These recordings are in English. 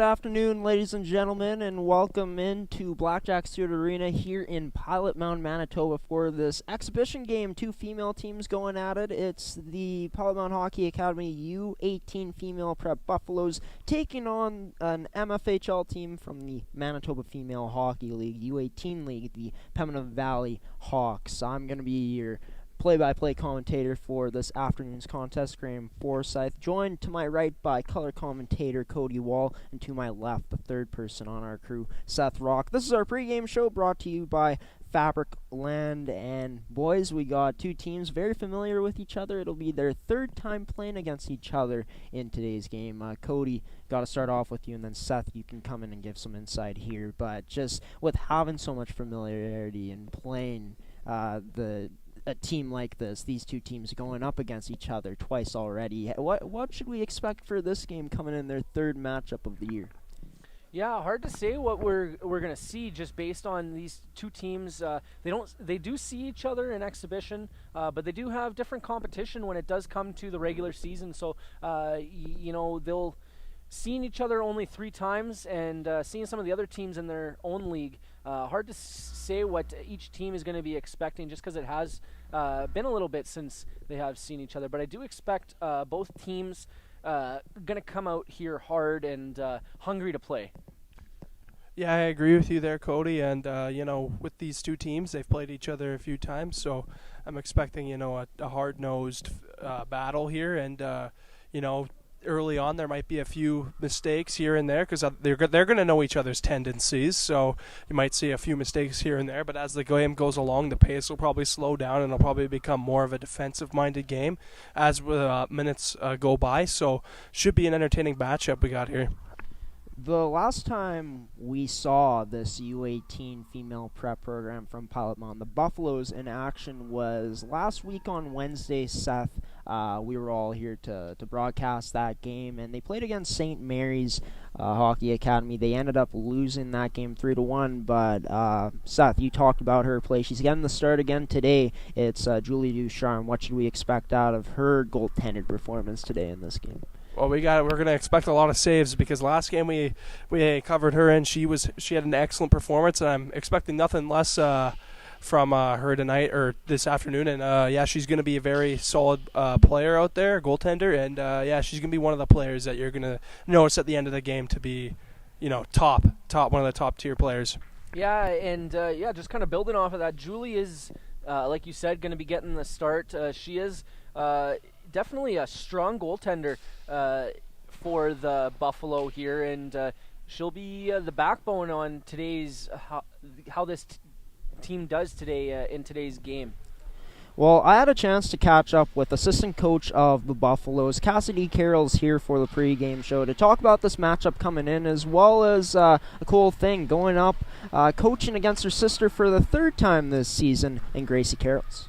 afternoon, ladies and gentlemen, and welcome into Blackjack Stewart Arena here in Pilot Mound, Manitoba for this exhibition game. Two female teams going at it. It's the Pilot Mound Hockey Academy U18 Female Prep Buffaloes taking on an MFHL team from the Manitoba Female Hockey League, U18 League, the Pembina Valley Hawks. I'm going to be your play-by-play commentator for this afternoon's contest, Graham Forsyth, joined to my right by color commentator Cody Wall, and to my left, the third person on our crew, Seth Rock. This is our pregame show brought to you by Fabric Land, and boys, we got two teams very familiar with each other. It'll be their third time playing against each other in today's game. Cody, got to start off with you, and then Seth, you can come in and give some insight here, but just with having so much familiarity and playing a team like this, these two teams going up against each other twice already, what should we expect for this game coming in their third matchup of the year? Yeah, hard to say what we're going to see just based on these two teams. They do see each other in exhibition, but they do have different competition when it does come to the regular season. So they'll seeing each other only 3 times and seeing some of the other teams in their own league. Hard to say what each team is going to be expecting just because it has been a little bit since they have seen each other. But I do expect both teams going to come out here hard and hungry to play. Yeah, I agree with you there, Cody. And, with these two teams, they've played each other a few times. So I'm expecting, a hard-nosed battle here. And, early on there might be a few mistakes here and there because they're going to know each other's tendencies, so you might see a few mistakes here and there, but as the game goes along, the pace will probably slow down and it'll probably become more of a defensive-minded game as minutes go by, so should be an entertaining matchup we got here. The last time we saw this U18 female prep program from Pilot Mound, the Buffaloes in action, was last week on Wednesday, Seth. We were all here to broadcast that game, and they played against St. Mary's Hockey Academy. They ended up losing that game 3-1, but Seth, you talked about her play. She's getting the start again today. It's Julie Ducharme. What should we expect out of her goaltended performance today in this game? Well, we're going to expect a lot of saves because last game we covered her and she had an excellent performance, and I'm expecting nothing less from her tonight or this afternoon. And she's going to be a very solid player out there, goaltender, and she's going to be one of the players that you're going to notice at the end of the game to be, top one of the top tier players. Yeah, and just kind of building off of that, Julie is, like you said, going to be getting the start. She is definitely a strong goaltender for the Buffalo here, and she'll be the backbone on today's how this team does today in today's game. Well, I had a chance to catch up with assistant coach of the Buffaloes. Cassidy Carroll's here for the pregame show to talk about this matchup coming in, as well as a cool thing going up, coaching against her sister for the third time this season in Gracie Carroll's.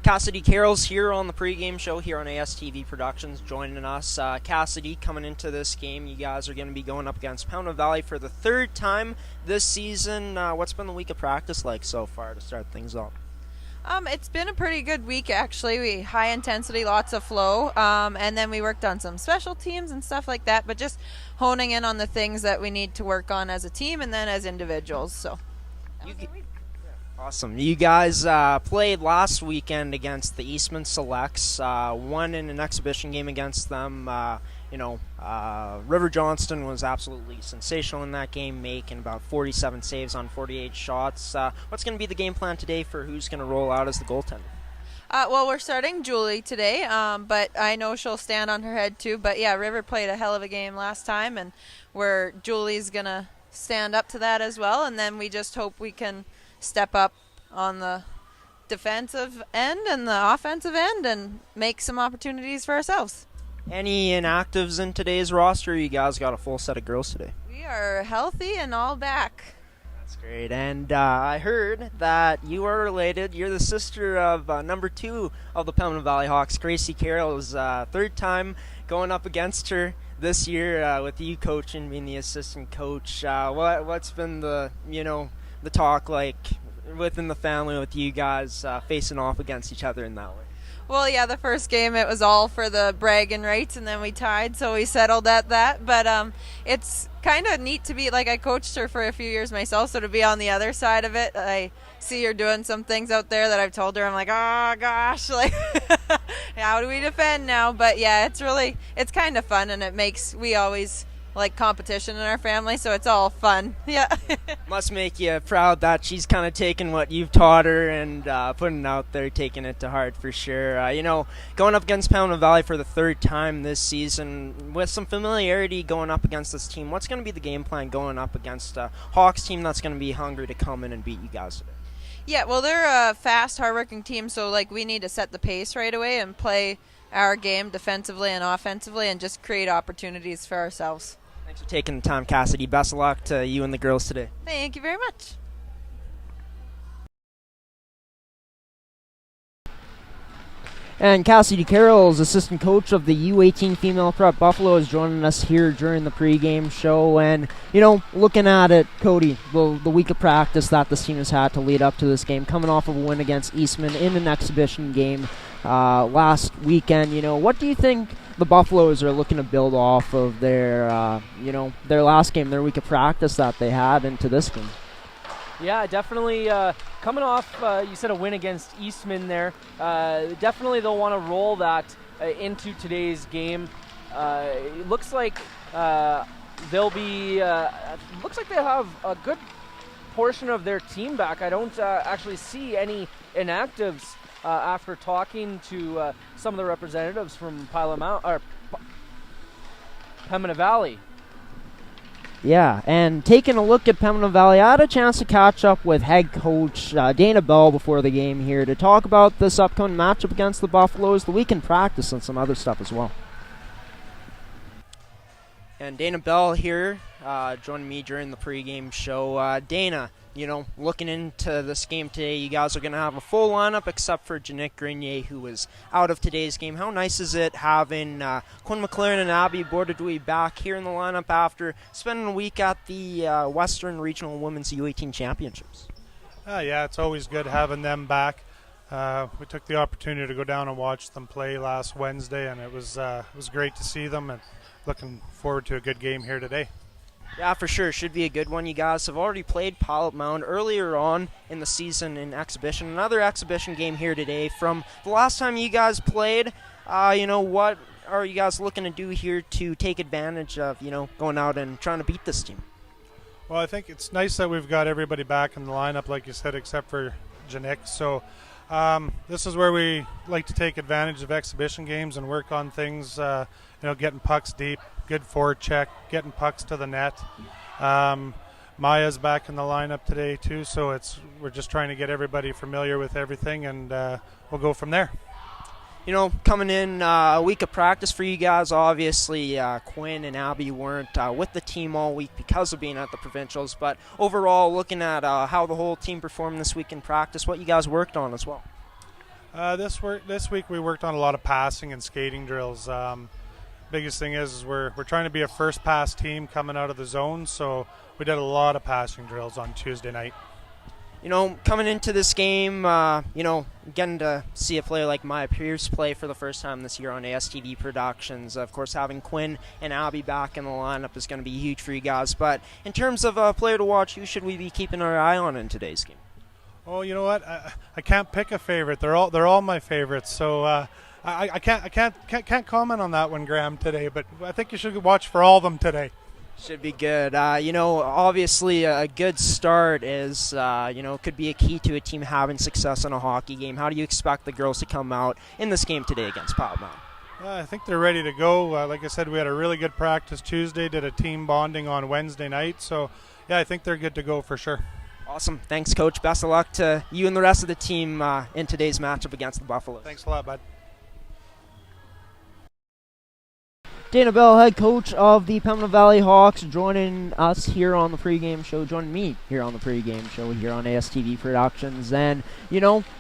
Cassidy Carroll's here on the pregame show here on ASTV Productions, joining us. Cassidy, coming into this game, you guys are going to be going up against Pembina Valley for the third time this season. What's been the week of practice like so far to start things off? It's been a pretty good week, actually. We high intensity, lots of flow, and then we worked on some special teams and stuff like that, but just honing in on the things that we need to work on as a team and then as individuals. So that was a week. Awesome. You guys played last weekend against the Eastman Selects, won in an exhibition game against them. River Johnston was absolutely sensational in that game, making about 47 saves on 48 shots. What's going to be the game plan today for who's going to roll out as the goaltender? Well, we're starting Julie today, but I know she'll stand on her head too. But, yeah, River played a hell of a game last time, and Julie's going to stand up to that as well, and then we just hope we can step up on the defensive end and the offensive end and make some opportunities for ourselves. Any inactives in today's roster? You guys got a full set of girls today. We are healthy and all back. That's great. And I heard that you are related. You're the sister of number 2 of the Pembina Valley Hawks, Gracie Carroll's third time going up against her this year with you coaching, being the assistant coach. What's been the talk like within the family with you guys facing off against each other in that way? Well, yeah, the first game it was all for the bragging rights, and then we tied, so we settled at that. But it's kind of neat to be, like, I coached her for a few years myself, so to be on the other side of it, I see her doing some things out there that I've told her, I'm like, oh gosh, like, how do we defend now? But yeah, it's kind of fun, and we always like competition in our family, so it's all fun. Yeah. Must make you proud that she's kind of taking what you've taught her and putting it out there, taking it to heart for sure. Going up against Pembina Valley for the third time this season, with some familiarity going up against this team, what's going to be the game plan going up against a Hawks team that's going to be hungry to come in and beat you guys today? Yeah, well, they're a fast, hardworking team, so like we need to set the pace right away and play our game defensively and offensively and just create opportunities for ourselves. Thanks for taking the time, Cassidy. Best of luck to you and the girls today. Thank you very much. And Cassidy Carroll's assistant coach of the U18 Female Prep Buffalo is joining us here during the pregame show. And, looking at it, Cody, the week of practice that this team has had to lead up to this game, coming off of a win against Eastman in an exhibition game last weekend, what do you think the Buffaloes are looking to build off of their last game, their week of practice that they had into this game? Yeah, definitely coming off, you said a win against Eastman there. Definitely they'll want to roll that into today's game. It looks like they'll be, looks like they have a good portion of their team back. I don't actually see any inactives after talking to some of the representatives from Pembina Valley. Yeah, and taking a look at Pembina Valley, I had a chance to catch up with head coach Dana Bell before the game here to talk about this upcoming matchup against the Buffaloes, the week in practice, and some other stuff as well. And Dana Bell here joining me during the pregame show. Dana, looking into this game today, you guys are going to have a full lineup except for Janik Grenier, who was out of today's game. How nice is it having Quinn McLaren and Abby Bordadouille back here in the lineup after spending a week at the Western Regional Women's U18 Championships? Yeah, it's always good having them back. We took the opportunity to go down and watch them play last Wednesday, and it was great to see them, and looking forward to a good game here today. Yeah, for sure. Should be a good one. You guys have already played Pilot Mound earlier on in the season in exhibition. Another exhibition game here today. From the last time you guys played, what are you guys looking to do here to take advantage of, going out and trying to beat this team? Well, I think it's nice that we've got everybody back in the lineup, like you said, except for Janik. So this is where we like to take advantage of exhibition games and work on things, getting pucks deep, good forward check, getting pucks to the net. Maya's back in the lineup today too, so we're just trying to get everybody familiar with everything, and we'll go from there. Coming in a week of practice for you guys, obviously Quinn and Abby weren't with the team all week because of being at the provincials, but overall looking at how the whole team performed this week in practice, what you guys worked on as well. This week we worked on a lot of passing and skating drills. Biggest thing is we're trying to be a first pass team coming out of the zone, so we did a lot of passing drills on Tuesday night. Coming into this game, getting to see a player like Maya Pierce play for the first time this year on ASTV Productions. Of course, having Quinn and Abby back in the lineup is going to be huge for you guys. But in terms of a player to watch, who should we be keeping our eye on in today's game? Oh, you know what? I can't pick a favorite. They're all my favorites. So I can't comment on that one, Graham, today. But I think you should watch for all of them today. Should be good. Obviously a good start is, could be a key to a team having success in a hockey game. How do you expect the girls to come out in this game today against Pilot Mound? I think they're ready to go. Like I said, we had a really good practice Tuesday, did a team bonding on Wednesday night. So, yeah, I think they're good to go for sure. Awesome. Thanks, Coach. Best of luck to you and the rest of the team in today's matchup against the Buffaloes. Thanks a lot, bud. Dana Bell, head coach of the Pembina Valley Hawks, joining us here on the pregame show, joining me here on the pregame show here on ASTV Productions. And,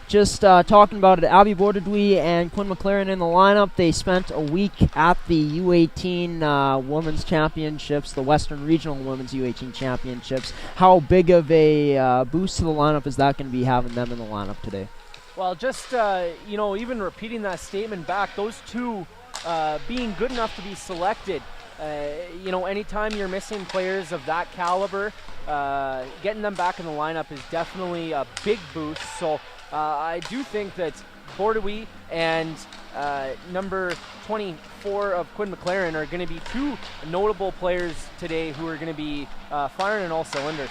just talking about it, Abby Bordadouille and Quinn McLaren in the lineup. They spent a week at the U18 Women's Championships, the Western Regional Women's U18 Championships. How big of a boost to the lineup is that going to be having them in the lineup today? Well, just, even repeating that statement back, those two being good enough to be selected, anytime you're missing players of that caliber, getting them back in the lineup is definitely a big boost. So I do think that Bordeaux and number 24 of Quinn McLaren are going to be two notable players today who are going to be firing on all cylinders.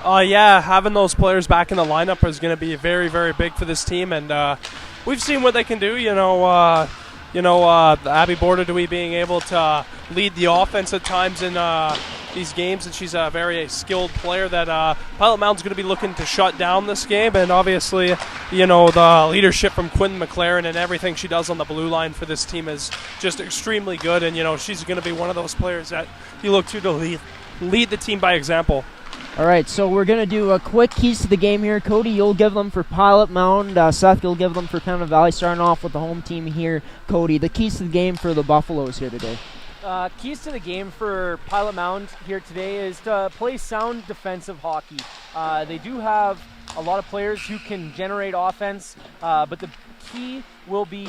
Having those players back in the lineup is going to be very, very big for this team, and we've seen what they can do. Abby Bordeaux being able to lead the offense at times in these games, and she's a very skilled player that Pilot Mound's going to be looking to shut down this game. And obviously, the leadership from Quinn McLaren and everything she does on the blue line for this team is just extremely good. And she's going to be one of those players that you look to lead the team by example. All right, so we're going to do a quick keys to the game here. Cody, you'll give them for Pilot Mound. Seth, you'll give them for Pembina Valley. Starting off with the home team here. Cody, the keys to the game for the Buffaloes here today. Keys to the game for Pilot Mound here today is to play sound defensive hockey. They do have a lot of players who can generate offense, but the key will be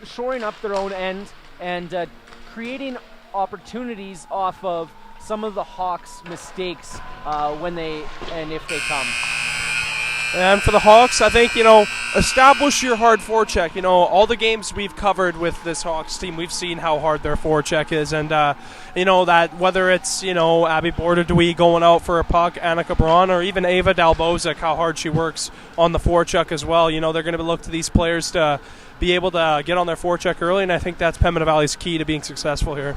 shoring up their own end and creating opportunities off of some of the Hawks' mistakes when and if they come. And for the Hawks, I think, establish your hard forecheck. All the games we've covered with this Hawks team, we've seen how hard their forecheck is. And, that whether it's, Abby Bordeaux going out for a puck, Annika Braun, or even Ava Dalbozek, how hard she works on the forecheck as well. They're going to look to these players to be able to get on their forecheck early, and I think that's Pembina Valley's key to being successful here.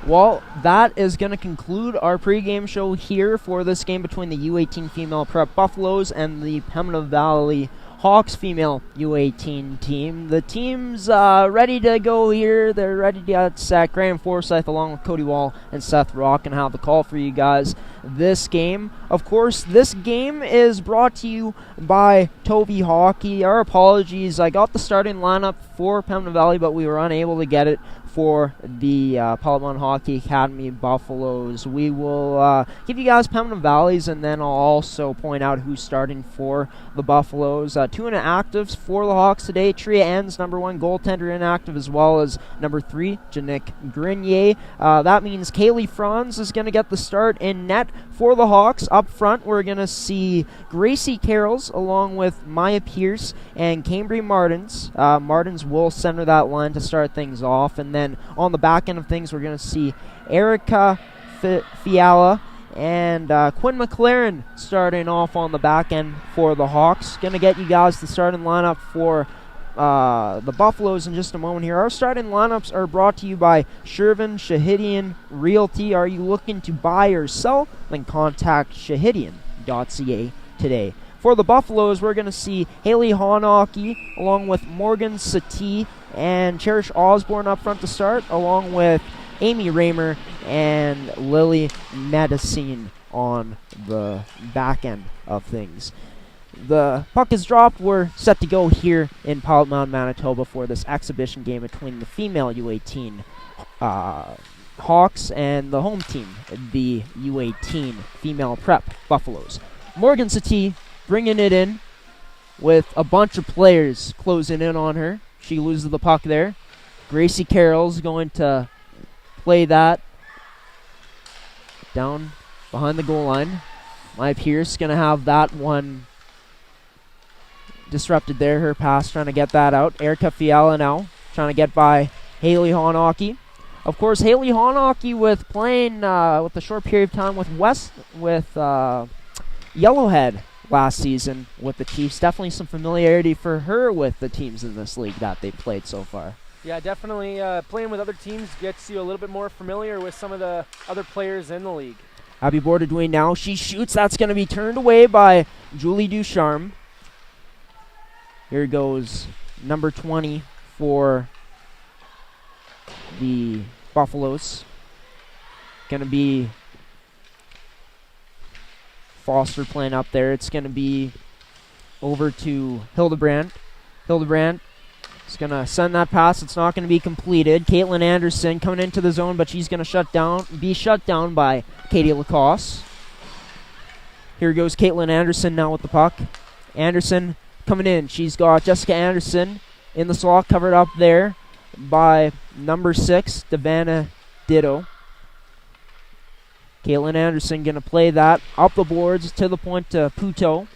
Well, that is going to conclude our pregame show here for this game between the U18 female prep Buffaloes and the Pembina Valley Hawks female U18 team. The team's ready to go here. They're ready to get set. Graham Forsyth along with Cody Wall and Seth Rock and have the call for you guys this game. Of course, this game is brought to you by Tovey Hockey. Our apologies. I got the starting lineup for Pembina Valley, but we were unable to get it for the Pilot Mound Hockey Academy Buffaloes. We will give you guys Pembina Valley's, and then I'll also point out who's starting for the Buffaloes. Two inactives for the Hawks today. Tria Enns, number 1 goaltender, inactive, as well as number 3, Janik Grenier. That means Kaylee Franz is going to get the start in net for the Hawks. Up front, we're going to see Gracie Carrolls along with Maya Pierce and Cambry Martins. Martins will center that line to start things off, and then on the back end of things, we're going to see Erica Fiala and Quinn McLaren starting off on the back end for the Hawks. Going to get you guys the starting lineup for the Buffaloes in just a moment here. Our starting lineups are brought to you by Shervin Shahidian Realty. Are you looking to buy or sell? Then contact shahidian.ca today. For the Buffaloes, we're going to see Haley Honaki along with Morgan Satie and Cherish Osborne up front to start, along with Amy Raymer and Lily Medicine on the back end of things. The puck is dropped. We're set to go here in Pilot Mound, Manitoba for this exhibition game between the female U18 Hawks and the home team, the U18 female prep Buffaloes. Morgan Satie bringing it in with a bunch of players closing in on her. She loses the puck there. Gracie Carroll's going to play that down behind the goal line. Maya Pierce going to have that one disrupted there. Her pass trying to get that out. Erica Fiala now trying to get by Haley Honaki. Of course, Haley Honaki with playing with a short period of time with Yellowhead last season with the Chiefs. Definitely some familiarity for her with the teams in this league that they've played so far. Yeah, definitely playing with other teams gets you a little bit more familiar with some of the other players in the league. Abby Bordeaux now. She shoots. That's going to be turned away by Julie Ducharme. Here goes number 20 for the Buffaloes. Going to be Foster playing up there. It's going to be over to Hildebrandt. Hildebrandt is going to send that pass. It's not going to be completed. Caitlin Anderson coming into the zone, but she's going to be shut down by Katie Lacoste. Here goes Caitlin Anderson now with the puck. Anderson coming in. She's got Jessica Anderson in the slot, covered up there by number 6, Devana Ditto. Caitlin Anderson going to play that up the boards to the point to Puto.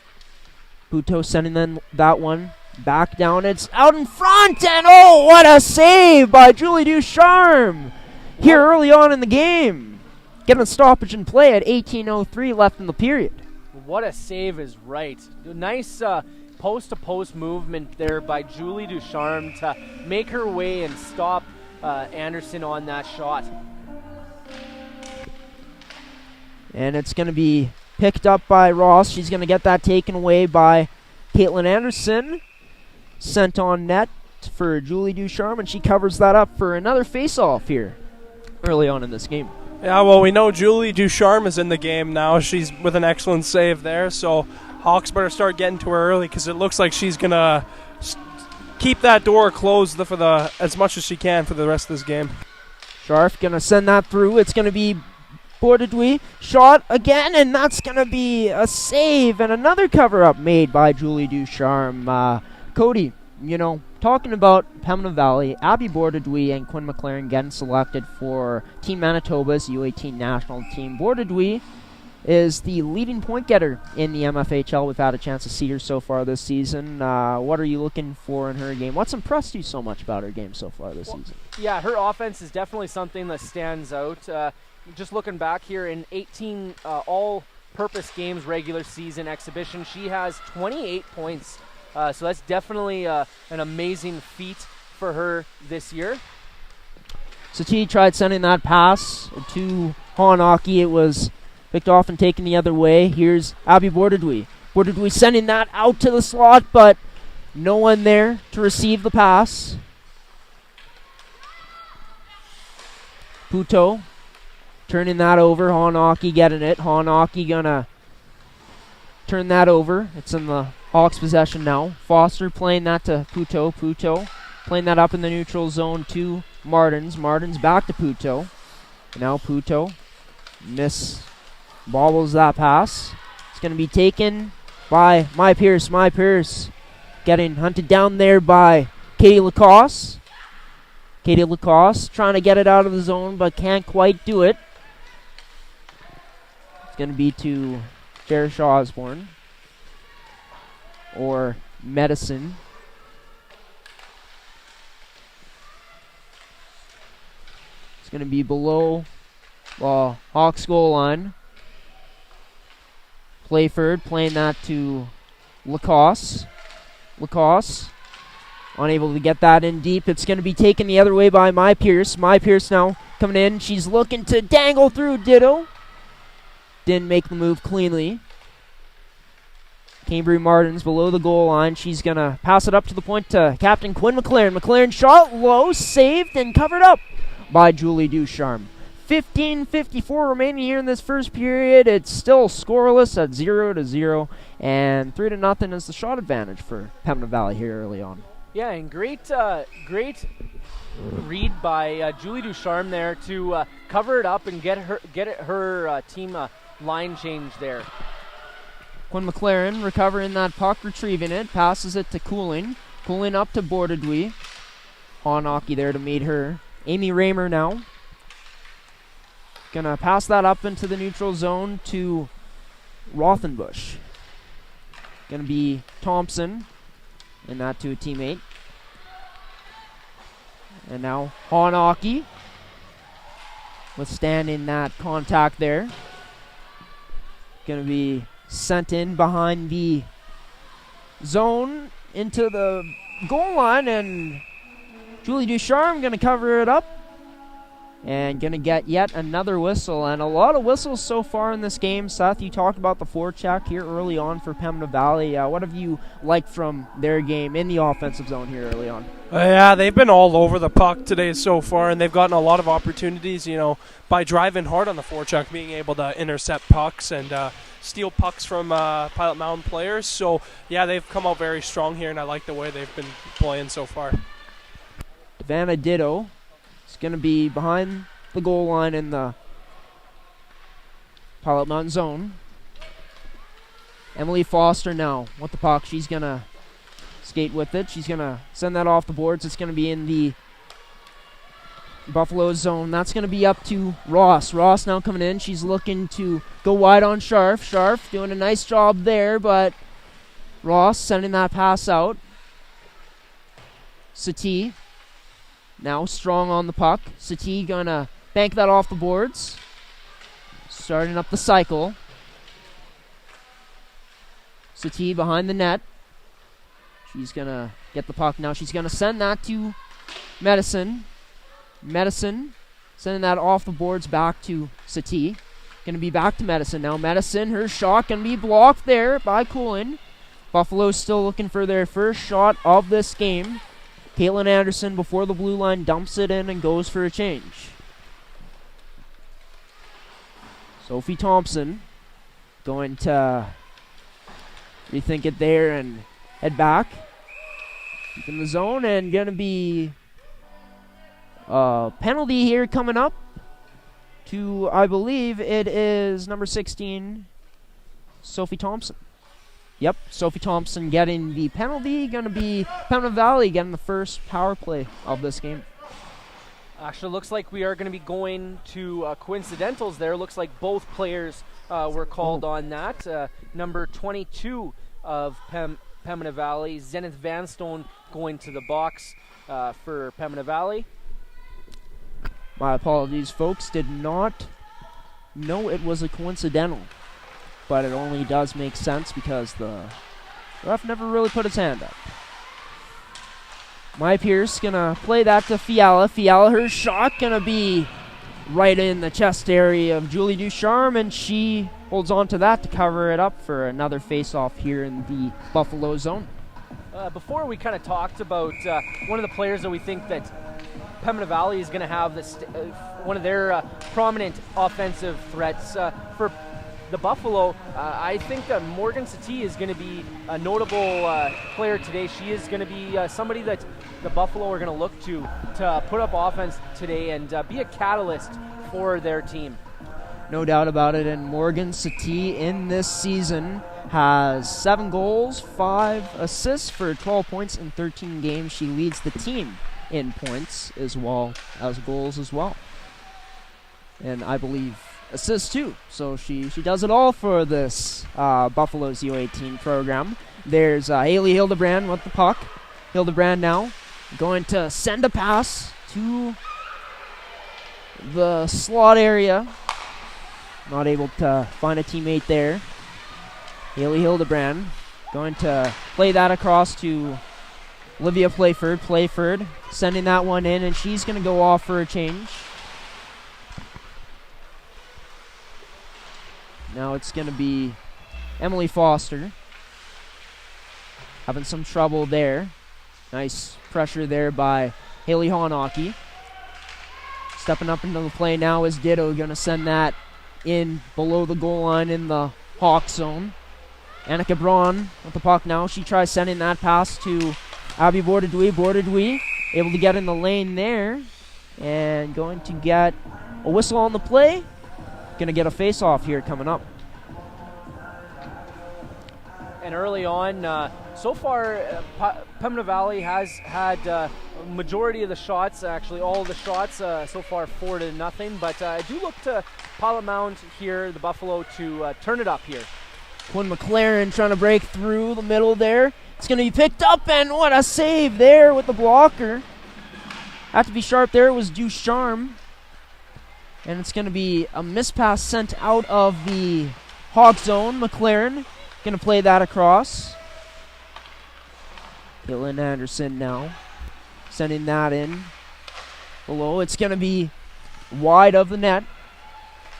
Puto sending then that one back down. It's out in front, and oh, what a save by Julie Ducharme here early on in the game. Getting a stoppage in play at 18:03 left in the period. What a save is right. Nice post-to-post movement there by Julie Ducharme to make her way and stop Anderson on that shot. And it's going to be picked up by Ross. She's going to get that taken away by Caitlin Anderson. Sent on net for Julie Ducharme, and she covers that up for another face-off here early on in this game. Yeah, well, we know Julie Ducharme is in the game now. She's with an excellent save there, so Hawks better start getting to her early because it looks like she's going to keep that door closed for as much as she can for the rest of this game. Scharf going to send that through. It's going to be Bordedui. Shot again, and that's going to be a save and another cover-up made by Julie Ducharme. Cody, talking about Pembina Valley, Abby Bordedui and Quinn McLaren getting selected for Team Manitoba's U18 national team. Bordedui is the leading point getter in the MFHL. We've had a chance to see her so far this season. What are you looking for in her game? What's impressed you so much about her game so far this season? Yeah, her offense is definitely something that stands out. Just looking back here in 18 all-purpose games regular season exhibition, she has 28 points. So that's definitely an amazing feat for her this year. Satie tried sending that pass to Hanaki. It was picked off and taken the other way. Here's Abby Bordedui. Bordedui sending that out to the slot, but no one there to receive the pass. Puto turning that over. Hanaki getting it. Hanaki gonna turn that over. It's in the Hawks' possession now. Foster playing that to Puto. Puto playing that up in the neutral zone to Martins. Martins back to Puto. Now Puto bobbles that pass. It's going to be taken by My Pierce. My Pierce getting hunted down there by Katie Lacoste. Katie Lacoste trying to get it out of the zone but can't quite do it. It's going to be to Jerish Osborne. Or Medicine. It's going to be below Hawks goal line. Playford playing that to Lacoste. Lacoste unable to get that in deep. It's going to be taken the other way by My Pierce. My Pierce now coming in. She's looking to dangle through Ditto. Didn't make the move cleanly. Cambry Martins below the goal line. She's going to pass it up to the point to Captain Quinn McLaren. McLaren shot low, saved, and covered up by Julie Ducharme. 15:54 remaining here in this first period. It's still scoreless at 0-0, and 3-0 is the shot advantage for Pembina Valley here early on. Yeah, and great read by Julie Ducharme there to cover it up and get her team line change there. Quinn McLaren recovering that puck, retrieving it, passes it to Cooling. Cooling up to Bordedui. Hanaki there to meet her. Amy Raymer now. Gonna pass that up into the neutral zone to Rothenbush. Gonna be Thompson. And that to a teammate. And now Hanaki withstanding that contact there. Gonna be sent in behind the zone into the goal line, and Julie Ducharme going to cover it up and going to get yet another whistle, and a lot of whistles so far in this game. Seth, you talked about the forecheck here early on for Pembina Valley. What have you liked from their game in the offensive zone here early on? Yeah, they've been all over the puck today so far, and they've gotten a lot of opportunities, by driving hard on the forecheck, being able to intercept pucks and steal pucks from Pilot Mound players. So, yeah, they've come out very strong here, and I like the way they've been playing so far. Devana Ditto is going to be behind the goal line in the Pilot Mound zone. Emily Foster now with the puck. She's going to skate with it. She's going to send that off the boards. It's going to be in the Buffalo zone. That's going to be up to Ross. Ross now coming in. She's looking to go wide on Scharf. Scharf doing a nice job there, but Ross sending that pass out. Satie now strong on the puck. Satie going to bank that off the boards. Starting up the cycle. Satie behind the net. She's going to get the puck now. She's going to send that to Medicine. Medicine sending that off the boards back to Satie. Going to be back to Medicine now. Medicine, her shot going to be blocked there by Coolin. Buffalo's still looking for their first shot of this game. Caitlin Anderson before the blue line dumps it in and goes for a change. Sophie Thompson going to rethink it there and head back. Keep in the zone, and going to be penalty here coming up to, I believe it is number 16, Sophie Thompson. Yep, Sophie Thompson getting the penalty. Going to be Pembina Valley getting the first power play of this game. Actually, looks like we are going to be going to coincidentals there. Looks like both players were called on that. Number 22 of Pembina Valley, Zenith Vanstone, going to the box for Pembina Valley. My apologies, folks. Did not know it was a coincidental. But it only does make sense because the ref never really put his hand up. Maya Pierce gonna play that to Fiala. Fiala, her shot gonna be right in the chest area of Julie Ducharme, and she holds on to that to cover it up for another face-off here in the Buffalo zone. Before we kind of talked about one of the players that we think that Pembina Valley is going to have this one of their prominent offensive threats for the Buffalo. I think Morgan Satie is going to be a notable player today. She is going to be somebody that the Buffalo are going to look to put up offense today and be a catalyst for their team. No doubt about it. And Morgan Satie in this season has 7 goals, 5 assists for 12 points in 13 games. She leads the team in points as well as goals as well. And I believe assists too. So she does it all for this Buffalo's U18 program. There's Haley Hildebrand with the puck. Hildebrand now going to send a pass to the slot area. Not able to find a teammate there. Haley Hildebrand going to play that across to Olivia Playford. Playford sending that one in, and she's going to go off for a change. Now it's going to be Emily Foster. Having some trouble there. Nice pressure there by Haley Honaki. Stepping up into the play now is Ditto. Going to send that in below the goal line in the Hawk zone. Annika Braun with the puck now. She tries sending that pass to Abby Bordadui. Bordadui able to get in the lane there. And going to get a whistle on the play. Going to get a face-off here coming up. And early on, so far, Pembina Valley has had a majority of the shots, actually all of the shots, so far 4-0. But I do look to Pilot Mound here, the Buffalo, to turn it up here. Quinn McLaren trying to break through the middle there. It's going to be picked up, and what a save there with the blocker. Had to be sharp there. It was Ducharme. And it's going to be a mispass sent out of the Hawk zone. McLaren going to play that across. Caitlin Anderson now sending that in below. It's going to be wide of the net.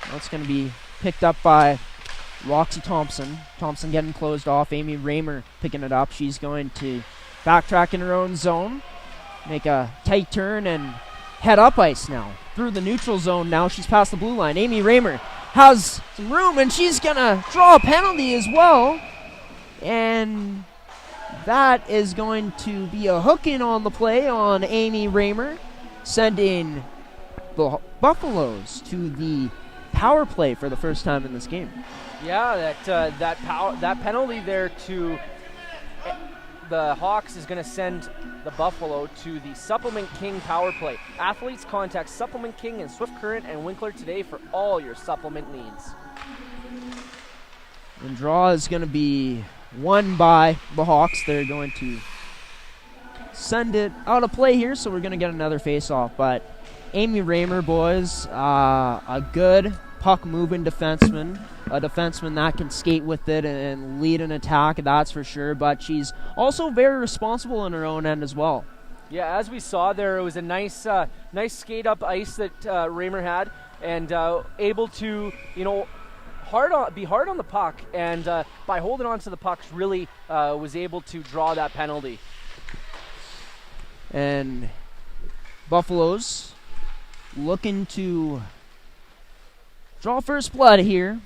Now it's going to be picked up by Roxy Thompson. Thompson getting closed off. Amy Raymer picking it up. She's going to backtrack in her own zone. Make a tight turn and head up ice now. Through the neutral zone now. She's past the blue line. Amy Raymer has some room, and she's going to draw a penalty as well. And that is going to be a hook in on the play on Amy Raymer, sending the Buffaloes to the power play for the first time in this game. Yeah, that penalty there to the Hawks is going to send the Buffalo to the Supplement King power play. Athletes, contact Supplement King and Swift Current and Winkler today for all your supplement needs. And draw is going to be won by the Hawks. They're going to send it out of play here, so we're going to get another face-off. But Amy Raymer, boys, a good puck-moving defenseman, a defenseman that can skate with it and lead an attack, that's for sure. But she's also very responsible in her own end as well. Yeah, as we saw there, it was a nice skate up ice that Raymer had, and able to, be hard on the puck, and by holding on to the pucks, really was able to draw that penalty. And Buffalo's looking to draw first blood here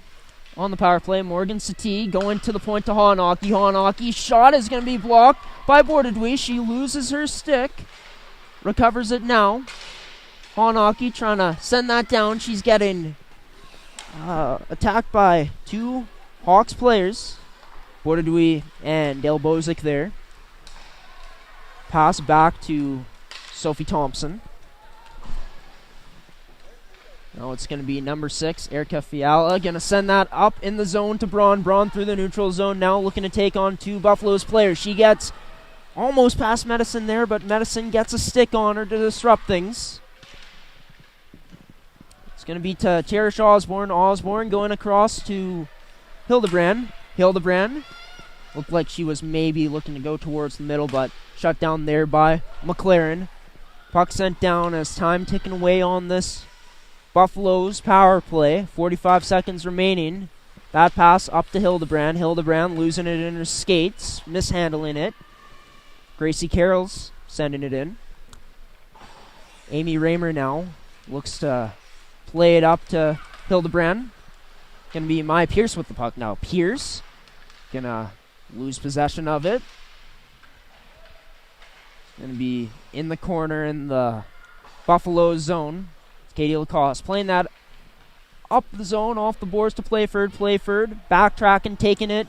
on the power play. Morgan Satie going to the point to Hanaki. Hanaki shot is going to be blocked by Bordadui. She loses her stick. Recovers it now. Hanaki trying to send that down. She's getting attacked by two Hawks players. Bordadui and Dale Bozic there. Pass back to Sophie Thompson. Now it's going to be number 6, Erica Fiala. Going to send that up in the zone to Braun. Braun through the neutral zone. Now looking to take on two Buffalo's players. She gets almost past Medicine there, but Medicine gets a stick on her to disrupt things. It's going to be to Cherish Osborne. Osborne going across to Hildebrand. Hildebrand looked like she was maybe looking to go towards the middle, but shut down there by McLaren. Puck sent down as time ticking away on this Buffalo's power play. 45 seconds remaining. That pass up to Hildebrand. Hildebrand losing it in her skates, mishandling it. Gracie Carroll's sending it in. Amy Raymer now looks to play it up to Hildebrand. Gonna be Maya Pierce with the puck now. Pierce gonna lose possession of it. Gonna be in the corner in the Buffalo zone. Katie Lacoste playing that up the zone, off the boards to Playford. Playford backtracking, taking it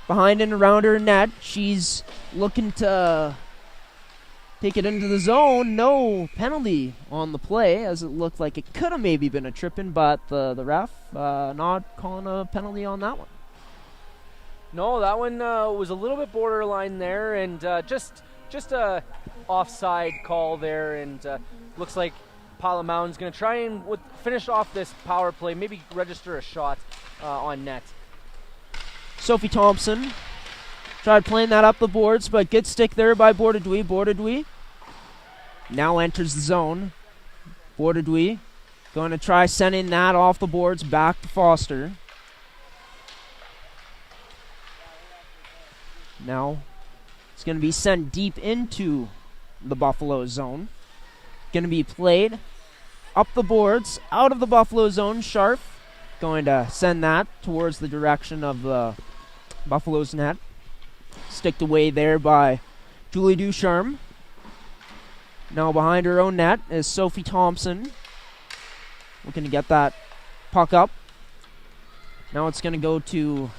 behind and around her net. She's looking to take it into the zone. No penalty on the play, as it looked like it could have maybe been a tripping, but the ref not calling a penalty on that one. No, that one was a little bit borderline there, and just a offside call there, and looks like Pilot Mound's going to try and finish off this power play, maybe register a shot on net. Sophie Thompson tried playing that up the boards, but good stick there by Bordadui. Bordadui now enters the zone. Bordadui going to try sending that off the boards back to Foster. Now it's going to be sent deep into the Buffalo zone. Going to be played up the boards, out of the Buffalo zone. Sharp going to send that towards the direction of the Buffalo's net. Sticked away there by Julie Ducharme. Now behind her own net is Sophie Thompson. Looking to get that puck up. Now it's going to go to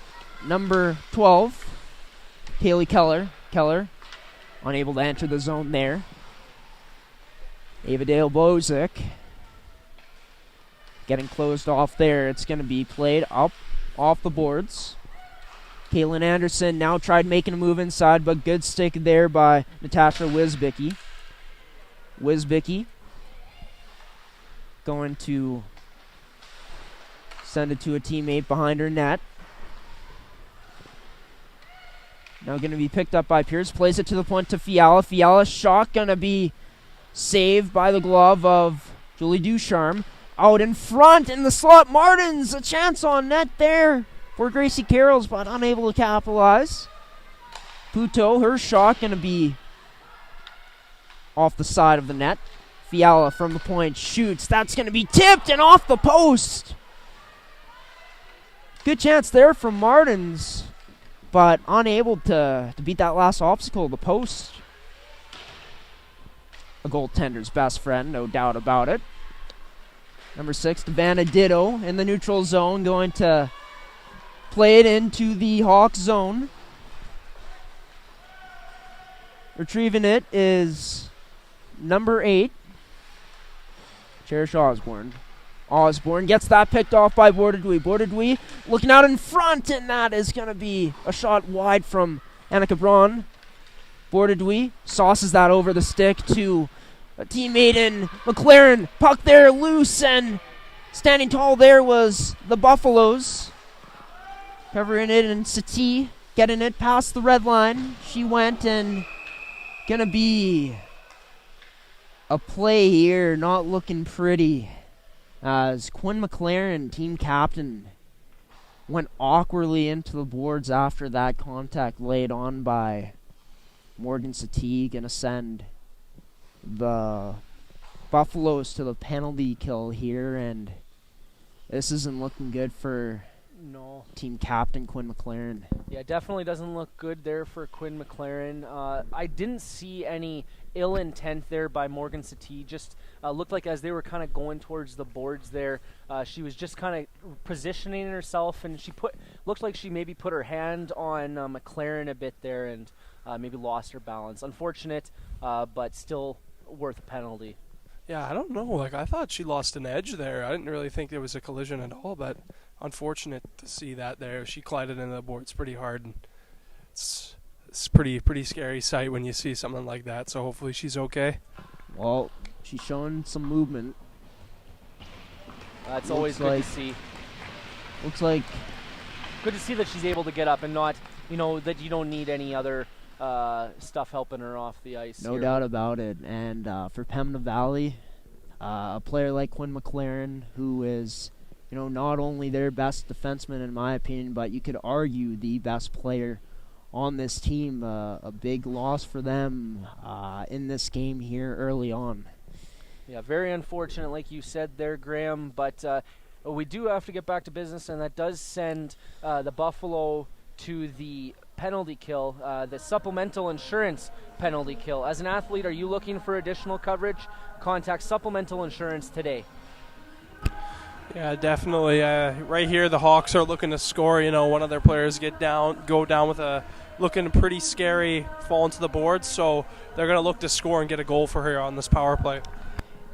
number 12, Kaylee Keller. Keller unable to enter the zone there. Ava Dale Bozic getting closed off there. It's going to be played up off the boards. Caitlin Anderson now tried making a move inside, but good stick there by Natasha Wisbicki. Wisbicki going to send it to a teammate behind her net. Now going to be picked up by Pierce. Plays it to the point to Fiala. Fiala's shot going to be saved by the glove of Julie Ducharme. Out in front in the slot. Martins, a chance on net there for Gracie Carrolls, but unable to capitalize. Puto, her shot going to be off the side of the net. Fiala from the point shoots. That's going to be tipped and off the post. Good chance there from Martins, but unable to beat that last obstacle, the post. A goaltender's best friend, no doubt about it. Number 6, Vanaditto in the neutral zone, going to play it into the Hawks zone. Retrieving it is number 8, Cherish Osborne. Osborne gets that picked off by Bordadui. Bordadui looking out in front, and that is going to be a shot wide from Annika Braun. Bordadui sauces that over the stick to a teammate in McLaren. Puck there loose, and standing tall there was the Buffaloes. Covering it, and Satie getting it past the red line. She went, and going to be a play here, not looking pretty. As Quinn McLaren, team captain, went awkwardly into the boards after that contact laid on by Morgan Satie. Gonna send the Buffaloes to the penalty kill here, and this isn't looking good for team captain Quinn McLaren. Yeah, definitely doesn't look good there for Quinn McLaren. I didn't see any ill intent there by Morgan Satie. Just looked like as they were kind of going towards the boards there, she was just kind of positioning herself, and looked like she maybe put her hand on McLaren a bit there, and maybe lost her balance. Unfortunate, but still worth a penalty. Yeah, I don't know. Like, I thought she lost an edge there. I didn't really think there was a collision at all, but unfortunate to see that there. She collided into the boards pretty hard, and it's pretty scary sight when you see something like that. So hopefully she's okay. Well, she's showing some movement. That's always good to see. Looks like good to see that she's able to get up and not, that you don't need any other stuff helping her off the ice. No doubt about it. And for Pembina Valley, a player like Quinn McLaren, who is, not only their best defenseman in my opinion, but you could argue the best player on this team, a big loss for them in this game here early on. Yeah, very unfortunate, like you said there, Graham, but we do have to get back to business, and that does send the Buffalo to the penalty kill, the supplemental insurance penalty kill. As an athlete, are you looking for additional coverage? Contact supplemental insurance today. Yeah, definitely. Right here, the Hawks are looking to score. One of their players go down with a looking pretty scary fall into the boards, so they're going to look to score and get a goal for her on this power play.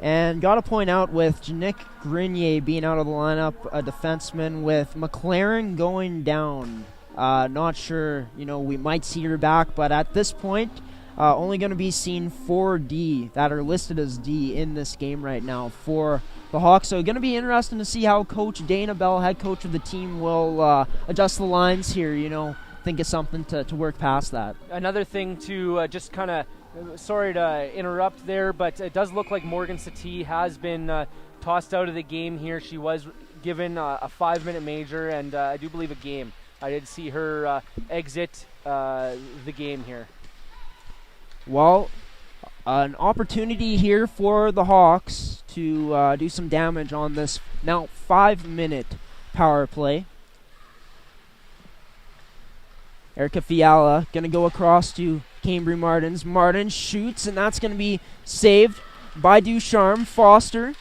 And got to point out, with Janick Grenier being out of the lineup, a defenseman, with McLaren going down. Not sure, we might see her back, but at this point, only going to be seeing 4 D that are listed as D in this game right now for the Hawks. So going to be interesting to see how Coach Dana Bell, head coach of the team, will adjust the lines here, think of something to work past that. Another thing to just kind of, sorry to interrupt there, but it does look like Morgan Satie has been tossed out of the game here. She was given a 5-minute major, and I do believe a game. I did see her exit the game here. Well, an opportunity here for the Hawks to do some damage on this now 5-minute power play. Erica Fiala going to go across to Cambry Martins. Martin shoots, and that's going to be saved by Ducharme. Foster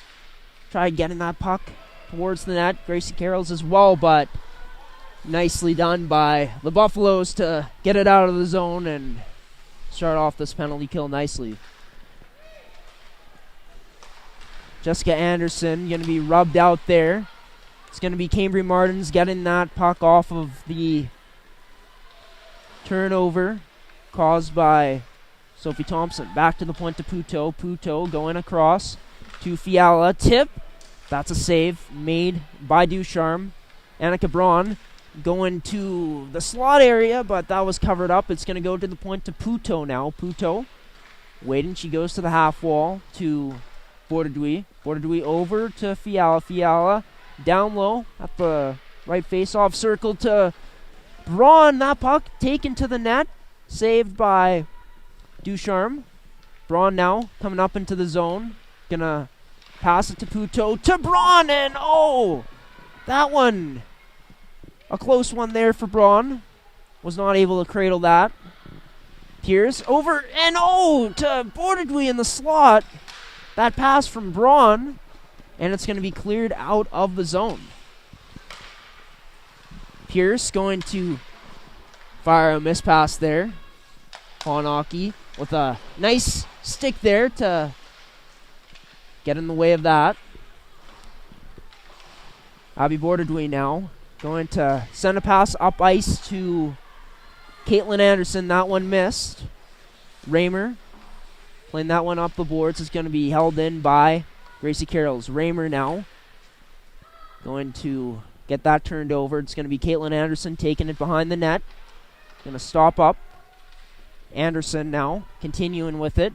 try getting that puck towards the net. Gracie Carrolls as well, but nicely done by the Buffaloes to get it out of the zone and start off this penalty kill nicely. Jessica Anderson going to be rubbed out there. It's going to be Cambry Martins getting that puck off of the turnover caused by Sophie Thompson. Back to the point to Puto. Puto going across to Fiala. Tip. That's a save made by Ducharme. Annika Braun going to the slot area, but that was covered up. It's going to go to the point to Puto now. Puto waiting. She goes to the half wall to Bordadui. Bordadui over to Fiala. Fiala down low at the right face-off circle to Braun. That puck taken to the net. Saved by Ducharme. Braun now coming up into the zone. Gonna pass it to Puto to Braun, and that one, a close one there for Braun. Was not able to cradle that. Pierce over, and to Bordadui in the slot. That pass from Braun, and it's going to be cleared out of the zone. Pierce going to fire a miss pass there. Honaki with a nice stick there to get in the way of that. Abby Borderdui now going to send a pass up ice to Caitlin Anderson. That one missed. Raymer playing that one up the boards is going to be held in by Gracie Carrolls. Raymer now going to get that turned over. It's going to be Caitlin Anderson taking it behind the net. Going to stop up. Anderson now continuing with it.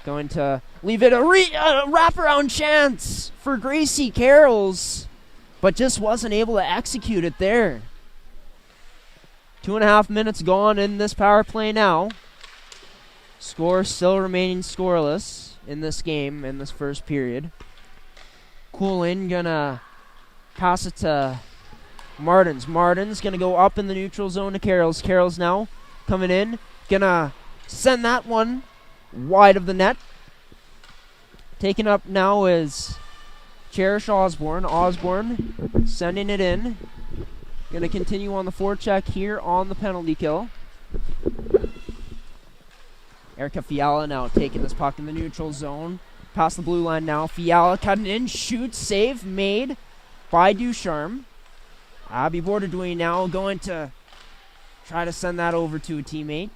Going to leave it a wraparound chance for Gracie Carrolls, but just wasn't able to execute it there. 2.5 minutes gone in this power play now. Score still remaining scoreless in this game, in this first period. Coolin gonna pass it to Martins. Martins gonna go up in the neutral zone to Carrolls. Carrolls now coming in. Gonna send that one wide of the net. Taken up now is Cherish Osborne. Osborne sending it in. Going to continue on the forecheck here on the penalty kill. Erica Fiala now taking this puck in the neutral zone. Past the blue line now. Fiala cutting in. Shoots. Save made by Ducharme. Abby Borderdui now going to try to send that over to a teammate.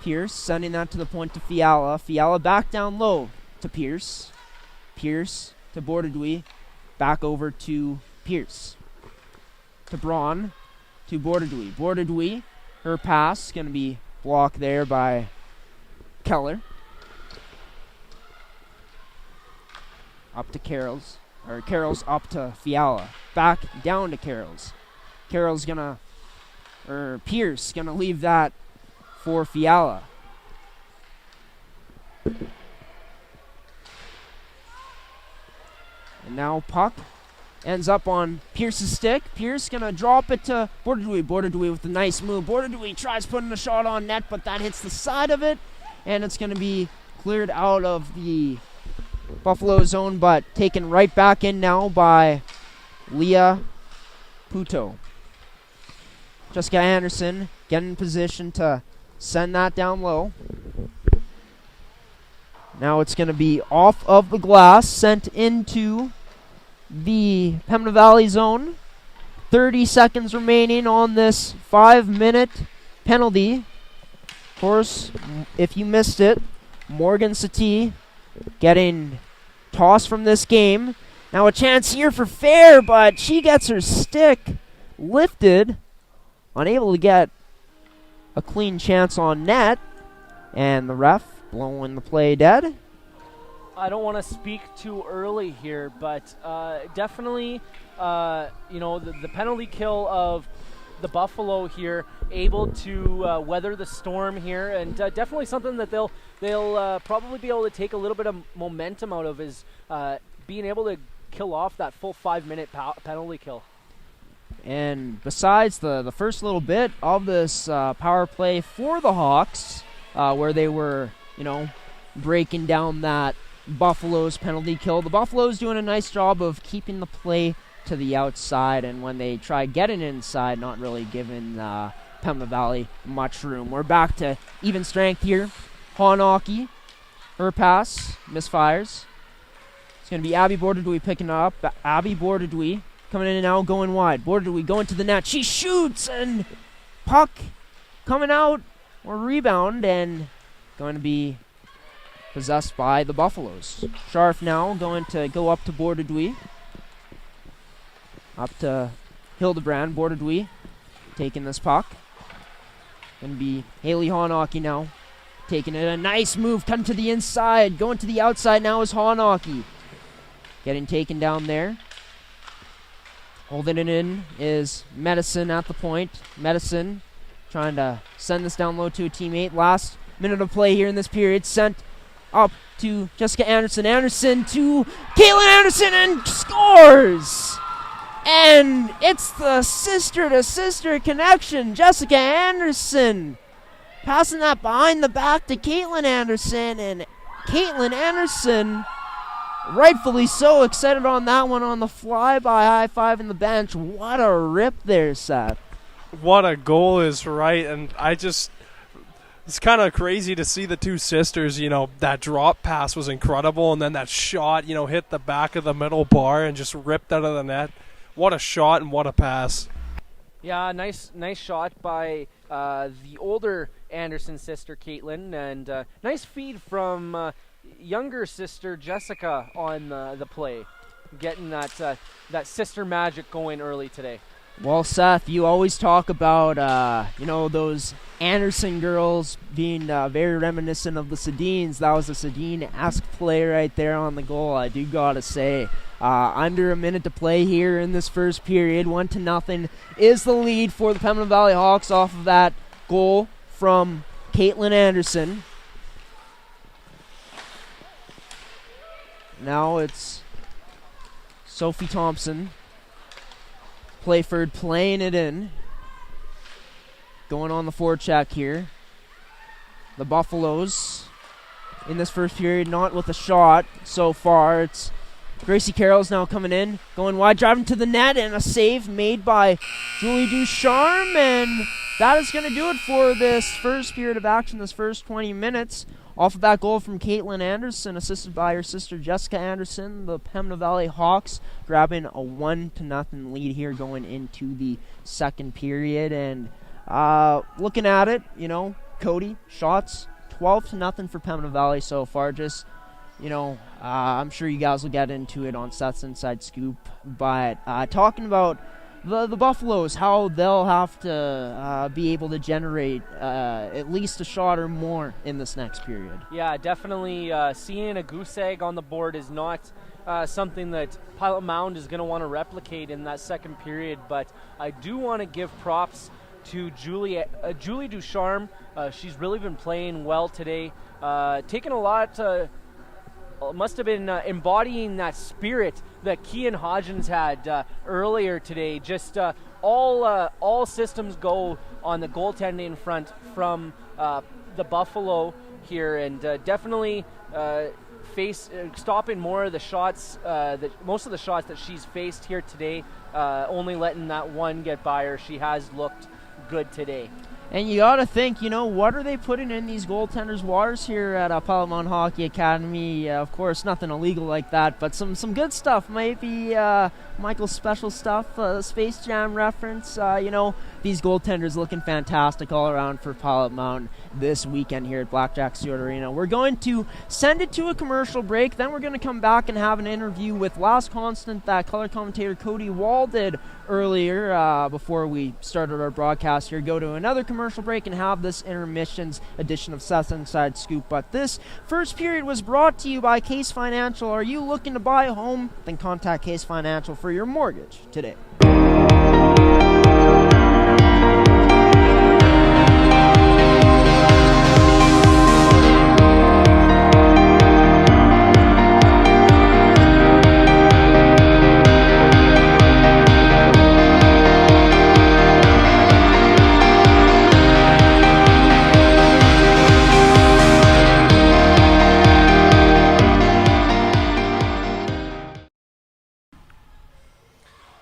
Pierce sending that to the point to Fiala. Fiala back down low to Pierce. Pierce to Borderdui. Back over to Pierce. To Braun. To Borderdui. Borderdui, her pass going to be blocked there by Keller. Up to Carrolls. Or Carrolls up to Fiala. Back down to Carrolls. Carrolls gonna, or Pierce gonna leave that for Fiala. And now puck ends up on Pierce's stick. Pierce gonna drop it to Borderdui. Borderdui with a nice move. Borderdui tries putting a shot on net, but that hits the side of it, and it's gonna be cleared out of the Buffalo zone, but taken right back in now by Leah Puto. Jessica Anderson getting in position to send that down low. Now it's going to be off of the glass, sent into the Pembina Valley zone. 30 seconds remaining on this 5-minute penalty. Of course, if you missed it, Morgan Satie getting tossed from this game. Now a chance here for Fair, but she gets her stick lifted. Unable to get a clean chance on net. And the ref blowing the play dead. I don't want to speak too early here, but definitely, the penalty kill of the Buffalo here, able to weather the storm here, and definitely something that they'll probably be able to take a little bit of momentum out of is being able to kill off that full 5-minute penalty kill. And besides the first little bit of this power play for the Hawks, where they were, breaking down that Buffalo's penalty kill, the Buffalo's doing a nice job of keeping the play to the outside, and when they try getting inside, not really giving Pembina Valley much room. We're back to even strength here. Honaki, her pass, misfires. It's going to be Abby Borderdui picking up. Abby Borderdui coming in and now going wide. Borderdui going to the net. She shoots, and puck coming out, or rebound, and going to be possessed by the Buffaloes. Scharf now going to go up to Borderdui. Up to Hildebrand. Borderdui taking this puck. Going to be Haley Honaki now. Taking it. A nice move. Cutting to the inside. Going to the outside now is Honaki. Getting taken down there. Holding it in is Medicine at the point. Medicine trying to send this down low to a teammate. Last minute of play here in this period. Sent up to Jessica Anderson. Anderson to Caitlin Anderson, and scores! And it's the sister-to-sister connection. Jessica Anderson passing that behind the back to Caitlin Anderson, and Caitlin Anderson, rightfully so, excited on that one on the fly by high-five in the bench. What a rip there, Seth. What a goal is right, and it's kind of crazy to see the two sisters, that drop pass was incredible, and then that shot, hit the back of the middle bar and just ripped out of the net. What a shot and what a pass. Yeah, nice shot by the older Anderson sister, Caitlin, and nice feed from younger sister, Jessica, on the play, getting that sister magic going early today. Well, Seth, you always talk about, those Anderson girls being very reminiscent of the Sedines. That was a Sedine-esque play right there on the goal, I do gotta say. Under a minute to play here in this first period. 1-0 is the lead for the Pembina Valley Hawks off of that goal from Caitlin Anderson. Now it's Sophie Thompson. Playford playing it in. Going on the forecheck here. The Buffaloes in this first period not with a shot so far. It's Gracie Carroll's now coming in. Going wide, driving to the net, and a save made by Julie Ducharme. And that is going to do it for this first period of action, this first 20 minutes. Off of that goal from Caitlin Anderson, assisted by her sister Jessica Anderson, the Pembina Valley Hawks grabbing a 1-0 lead here going into the second period. And looking at it, Cody, shots, 12-0 for Pembina Valley so far. Just, I'm sure you guys will get into it on Seth's Inside Scoop. But talking about the Buffaloes, how they'll have to be able to generate at least a shot or more in this next period. Yeah, definitely seeing a goose egg on the board is not something that Pilot Mound is going to want to replicate in that second period, but I do want to give props to Julie Ducharme. She's really been playing well today, taking a lot must have been embodying that spirit that Kian Hodgins had earlier today. Just all systems go on the goaltending front from the Buffalo here, and definitely stopping more of the shots, most of the shots that she's faced here today, only letting that one get by her. She has looked good today. And you got to think, what are they putting in these goaltenders' waters here at Pilot Mound Hockey Academy? Of course, nothing illegal like that, but some good stuff. Might be Michael's special stuff, Space Jam reference. These goaltenders looking fantastic all around for Pilot Mound this weekend here at Blackjack Stewart Arena. We're going to send it to a commercial break, then we're going to come back and have an interview with last constant that color commentator Cody Wall did earlier before we started our broadcast here. Go to another commercial break and have this intermissions edition of Seth's Inside Scoop. But this first period was brought to you by Case Financial. Are you looking to buy a home? Then contact Case Financial for your mortgage today.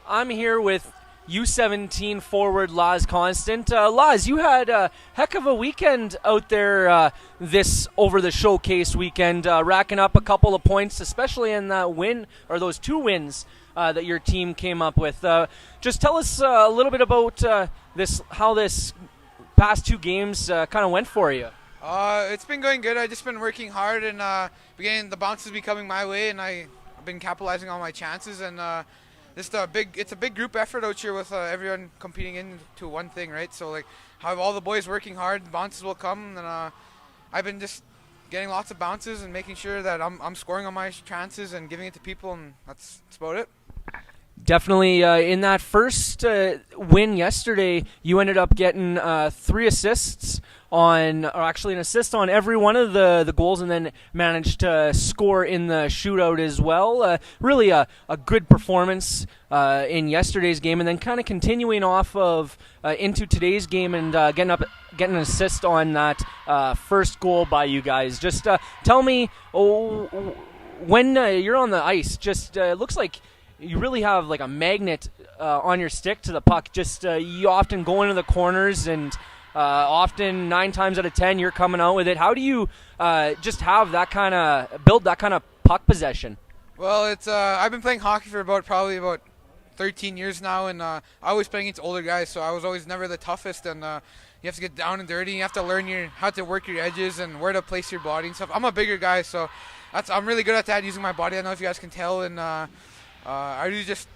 I'm here with U17 forward Laz Constant. Laz, you had a heck of a weekend out there this over the showcase weekend, racking up a couple of points, especially in that win, or those two wins that your team came up with. Just tell us a little bit about how this past two games kind of went for you. It's been going good. I've just been working hard and beginning the bounces becoming my way, and I've been capitalizing on my chances. And it's a big group effort out here with everyone competing into one thing, right? So have all the boys working hard, bounces will come, and I've been just getting lots of bounces and making sure that I'm scoring on my chances and giving it to people, and that's about it. Definitely in that first win yesterday, you ended up getting 3 assists or actually an assist on every one of the goals, and then managed to score in the shootout as well. Really a good performance in yesterday's game, and then kind of continuing off of into today's game and getting an assist on that first goal by you guys. Just tell me, when you're on the ice, just looks like you really have like a magnet on your stick to the puck. Just you often go into the corners, and often 9 times out of 10 you're coming out with it. How do you just have that kind of build that kind of puck possession? Well, it's I've been playing hockey for probably about 13 years now, and I always playing against older guys, so I was always never the toughest, and you have to get down and dirty. You have to learn how to work your edges and where to place your body and stuff. I'm a bigger guy, so I'm really good at that, using my body. I don't know if you guys can tell, and I really just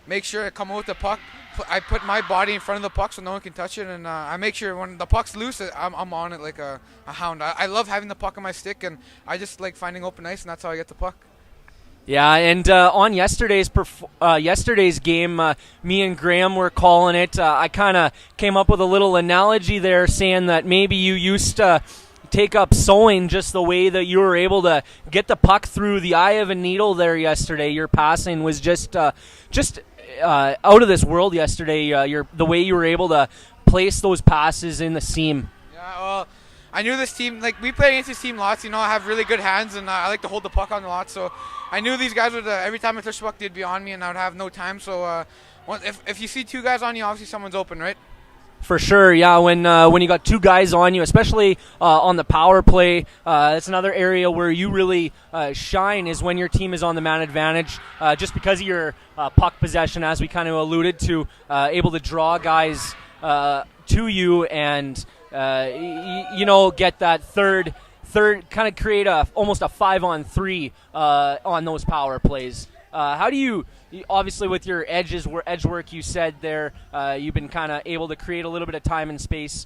make sure I come out with the puck. I put my body in front of the puck so no one can touch it, and I make sure when the puck's loose, I'm on it like a hound. I love having the puck on my stick, and I just like finding open ice, and that's how I get the puck. Yeah, and on yesterday's game, me and Graham were calling it. I kind of came up with a little analogy there, saying that maybe you used to take up sewing just the way that you were able to get the puck through the eye of a needle there yesterday. Your passing was just out of this world yesterday. The way you were able to place those passes in the seam. Yeah, well, I knew this team, like we play against this team lots, I have really good hands, and I like to hold the puck on a lot, so I knew these guys would, every time I touch the puck, they'd be on me, and I would have no time, so if you see 2 guys on you, obviously someone's open, right? For sure, yeah. When you got 2 guys on you, especially on the power play, that's another area where you really shine, is when your team is on the man advantage, just because of your puck possession, as we kind of alluded to, able to draw guys to you and get that third kind of create almost a 5-on-3 on those power plays. How do you obviously with your edge work you said there, you've been kind of able to create a little bit of time and space.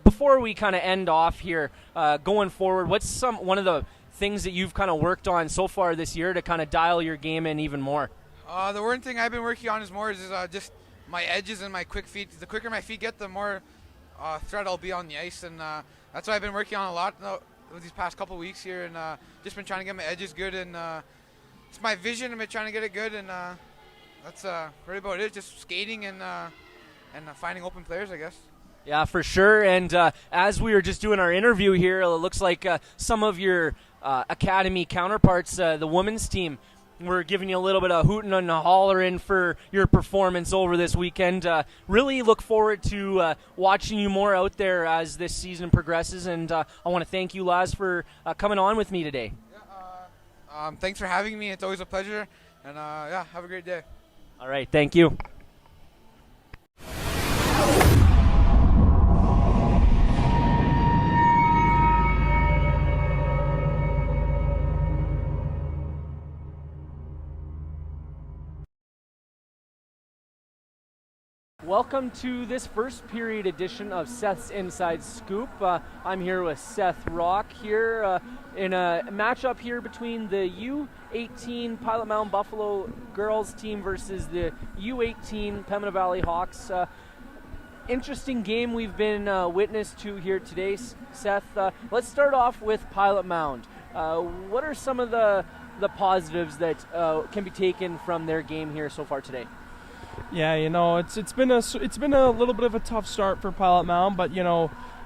Before we kind of end off here, going forward, what's one of the things that you've kind of worked on so far this year to kind of dial your game in even more? The one thing I've been working on is just my edges and my quick feet. The quicker my feet get, the more threat I'll be on the ice, and that's what I've been working on a lot these past couple weeks here, and just been trying to get my edges good, and it's my vision. I've been trying to get it good, and that's really about it. Just skating and finding open players, I guess. Yeah, for sure. And as we were just doing our interview here, it looks like some of your academy counterparts, the women's team, were giving you a little bit of hooting and hollering for your performance over this weekend. Really look forward to watching you more out there as this season progresses, and I want to thank you, Laz, for coming on with me today. Yeah, thanks for having me. It's always a pleasure, and have a great day. All right, thank you. Welcome to this first period edition of Seth's Inside Scoop. I'm here with Seth Rock here in a matchup here between the U18 Pilot Mound Buffalo girls team versus the U18 Pembina Valley Hawks. Interesting game we've been witness to here today, Seth. Let's start off with Pilot Mound. What are some of the positives that can be taken from their game here so far today? Yeah, it's been a little bit of a tough start for Pilot Mound, but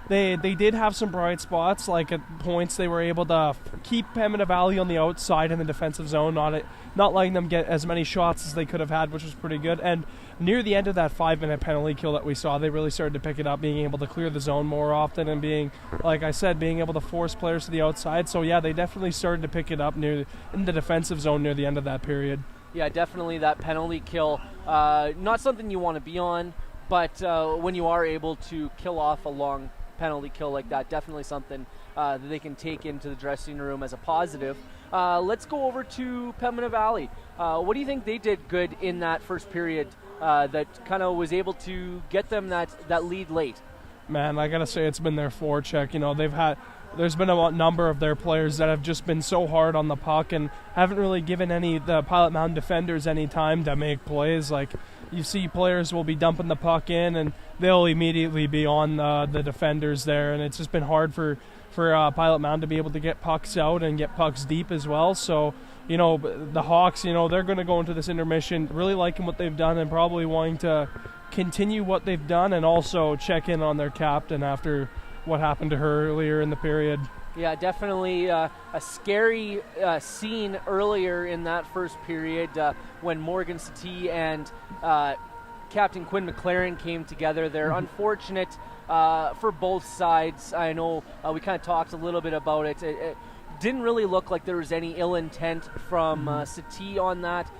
they did have some bright spots. Like at points, they were able to keep Pembina Valley on the outside in the defensive zone, not letting them get as many shots as they could have had, which was pretty good. And near the end of that 5-minute penalty kill that we saw, they really started to pick it up, being able to clear the zone more often and being able to force players to the outside. So yeah, they definitely started to pick it up in the defensive zone near the end of that period. Yeah, definitely that penalty kill. Not something you want to be on, but when you are able to kill off a long penalty kill like that, definitely something that they can take into the dressing room as a positive. Let's go over to Pembina Valley. What do you think they did good in that first period that kind of was able to get them that lead late? Man, I gotta say it's been their forecheck. there's been a number of their players that have just been so hard on the puck and haven't really given the Pilot Mound defenders any time to make plays. Like, you see players will be dumping the puck in and they'll immediately be on the defenders there, and it's just been hard for Pilot Mound to be able to get pucks out and get pucks deep as well. So, the Hawks, they're going to go into this intermission really liking what they've done and probably wanting to continue what they've done and also check in on their captain after what happened to her earlier in the period. Yeah, definitely a scary scene earlier in that first period when Morgan Satie and Captain Quinn McLaren came together. They're unfortunate for both sides. I know we kind of talked a little bit about it. It didn't really look like there was any ill intent from Satie on that.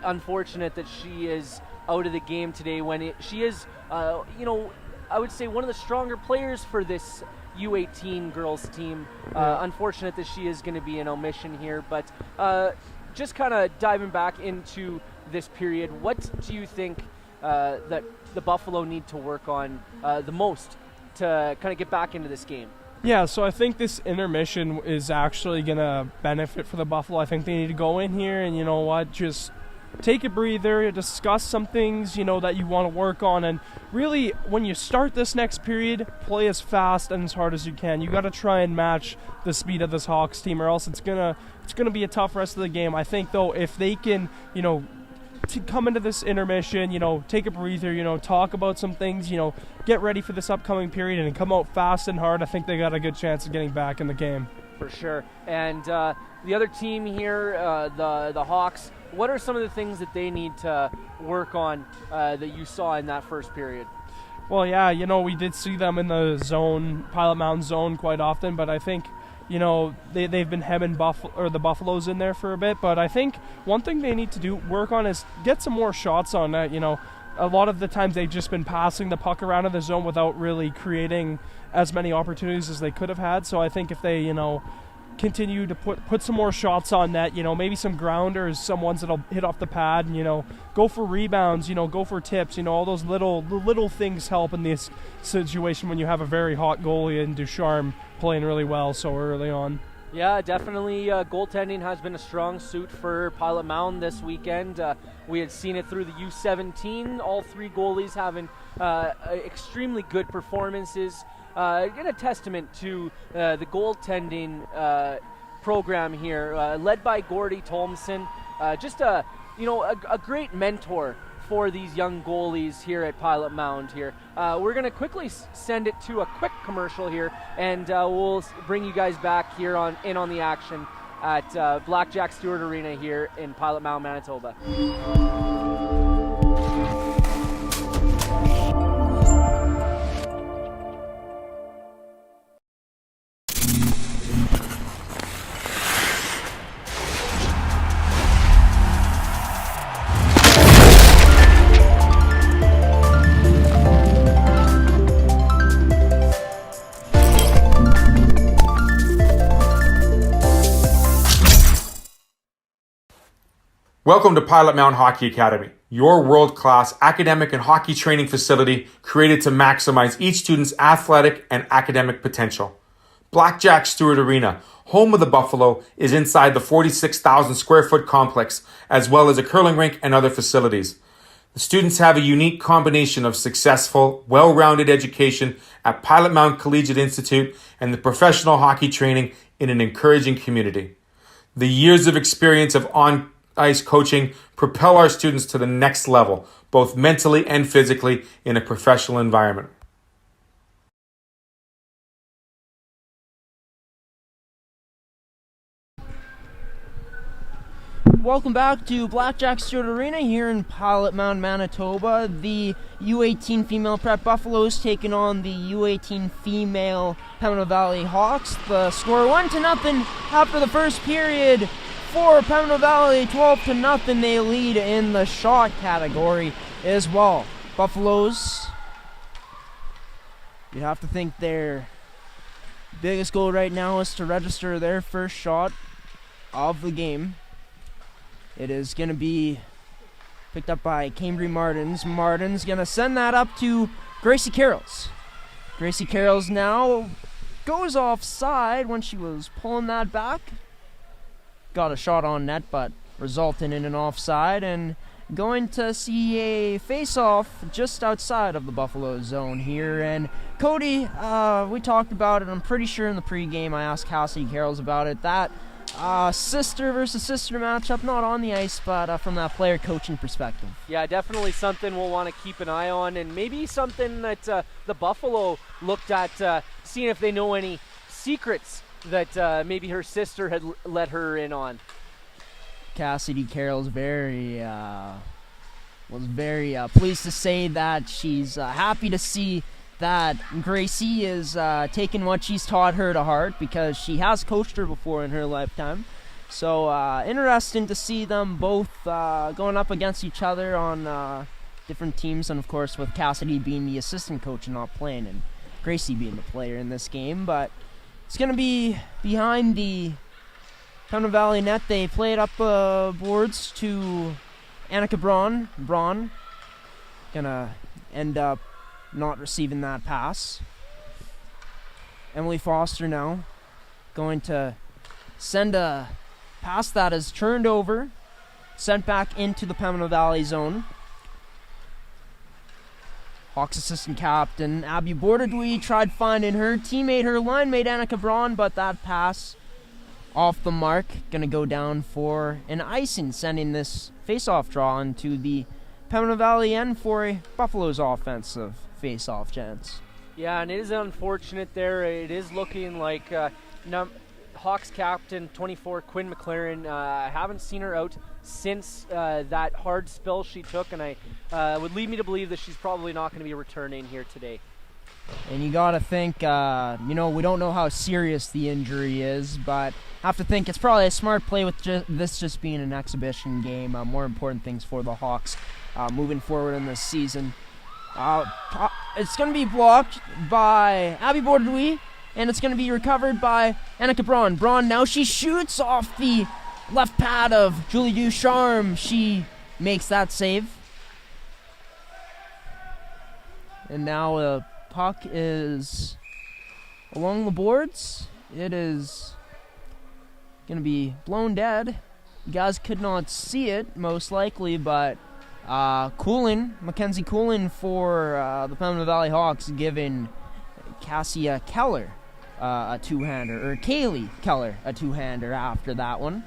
Unfortunate that she is out of the game today when she is, I would say one of the stronger players for this U18 girls team. Unfortunate that she is going to be an omission here, but just kind of diving back into this period, what do you think that the Buffalo need to work on the most to kind of get back into this game? Yeah, so I think this intermission is actually going to benefit for the Buffalo. I think they need to go in here and, just take a breather, discuss some things, that you want to work on. And really, when you start this next period, play as fast and as hard as you can. You got to try and match the speed of this Hawks team, or else it's gonna be a tough rest of the game. I think, though, if they can, to come into this intermission, take a breather, talk about some things, get ready for this upcoming period and come out fast and hard, I think they got a good chance of getting back in the game. For sure. And the other team here, the Hawks, what are some of the things that they need to work on that you saw in that first period? Well, yeah, we did see them in the zone, Pilot Mound zone quite often, but I think, they've been hemming the Buffaloes in there for a bit. But I think one thing they need to work on is get some more shots on net. A lot of the times they've just been passing the puck around in the zone without really creating as many opportunities as they could have had. So I think if they, continue to put some more shots on net, maybe some grounders, some ones that'll hit off the pad, and go for rebounds, go for tips, all those little things help in this situation when you have a very hot goalie in Ducharme playing really well so early on. Yeah, definitely goaltending has been a strong suit for Pilot Mound this weekend. We had seen it through the U17, all three goalies having extremely good performances. And a testament to the goaltending program here, led by Gordy Tolmson. Just a great mentor for these young goalies here at Pilot Mound here. We're going to quickly send it to a quick commercial here, and we'll bring you guys back here on the action at Blackjack Stewart Arena here in Pilot Mound, Manitoba. Welcome to Pilot Mound Hockey Academy, your world-class academic and hockey training facility created to maximize each student's athletic and academic potential. Blackjack Stewart Arena, home of the Buffalo, is inside the 46,000 square foot complex, as well as a curling rink and other facilities. The students have a unique combination of successful, well-rounded education at Pilot Mound Collegiate Institute and the professional hockey training in an encouraging community. The years of experience of on-ice coaching propel our students to the next level, both mentally and physically, in a professional environment. Welcome back to Blackjack Stewart Arena here in Pilot Mound, Manitoba. The U18 female prep Buffaloes taking on the U18 female Pembina Valley Hawks. The score 1-0 after the first period for Pembina Valley. 12-0 they lead in the shot category as well. Buffaloes, you have to think their biggest goal right now is to register their first shot of the game. It is going to be picked up by Cambry Martins. Martins going to send that up to Gracie Carrolls. Gracie Carrolls now goes offside when she was pulling that back. Got a shot on net, but resulting in an offside, and going to see a face-off just outside of the Buffalo zone here. And Cody, we talked about it. I'm pretty sure in the pregame I asked Cassidy Carrolls about it. That sister versus sister matchup, not on the ice, but from that player coaching perspective. Yeah, definitely something we'll want to keep an eye on, and maybe something that the Buffalo looked at, seeing if they know any secrets that maybe her sister had let her in on. Cassidy Carroll's was very pleased to say that she's happy to see that Gracie is taking what she's taught her to heart, because she has coached her before in her lifetime. So interesting to see them both going up against each other on different teams, and of course with Cassidy being the assistant coach and not playing, and Gracie being the player in this game. But it's going to be behind the Pembina Valley net. They play it up boards to Annika Braun. Braun gonna end up not receiving that pass. Emily Foster now going to send a pass that is turned over, sent back into the Pembina Valley zone. Hawks assistant captain Abby Bordadui tried finding her teammate, her line mate Annika Braun, but that pass off the mark. Gonna go down for an icing, sending this face-off draw into the Pembina Valley end for a Buffalo's offensive face-off chance. Yeah, and it is unfortunate there. It is looking like Hawks captain 24 Quinn McLaren. I haven't seen her out since that hard spill she took, and I would lead me to believe that she's probably not going to be returning here today. And you got to think, we don't know how serious the injury is, but have to think it's probably a smart play with this just being an exhibition game. More important things for the Hawks moving forward in this season. It's going to be blocked by Abby Bordadui, and it's going to be recovered by Annika Braun. Braun, now she shoots off the left pad of Julie Ducharme. She makes that save. And now the puck is along the boards. It is going to be blown dead. You guys could not see it, most likely, but Mackenzie Coolin for the Pembina Valley Hawks giving Cassia Keller a two-hander, or Kaylee Keller a two-hander after that one.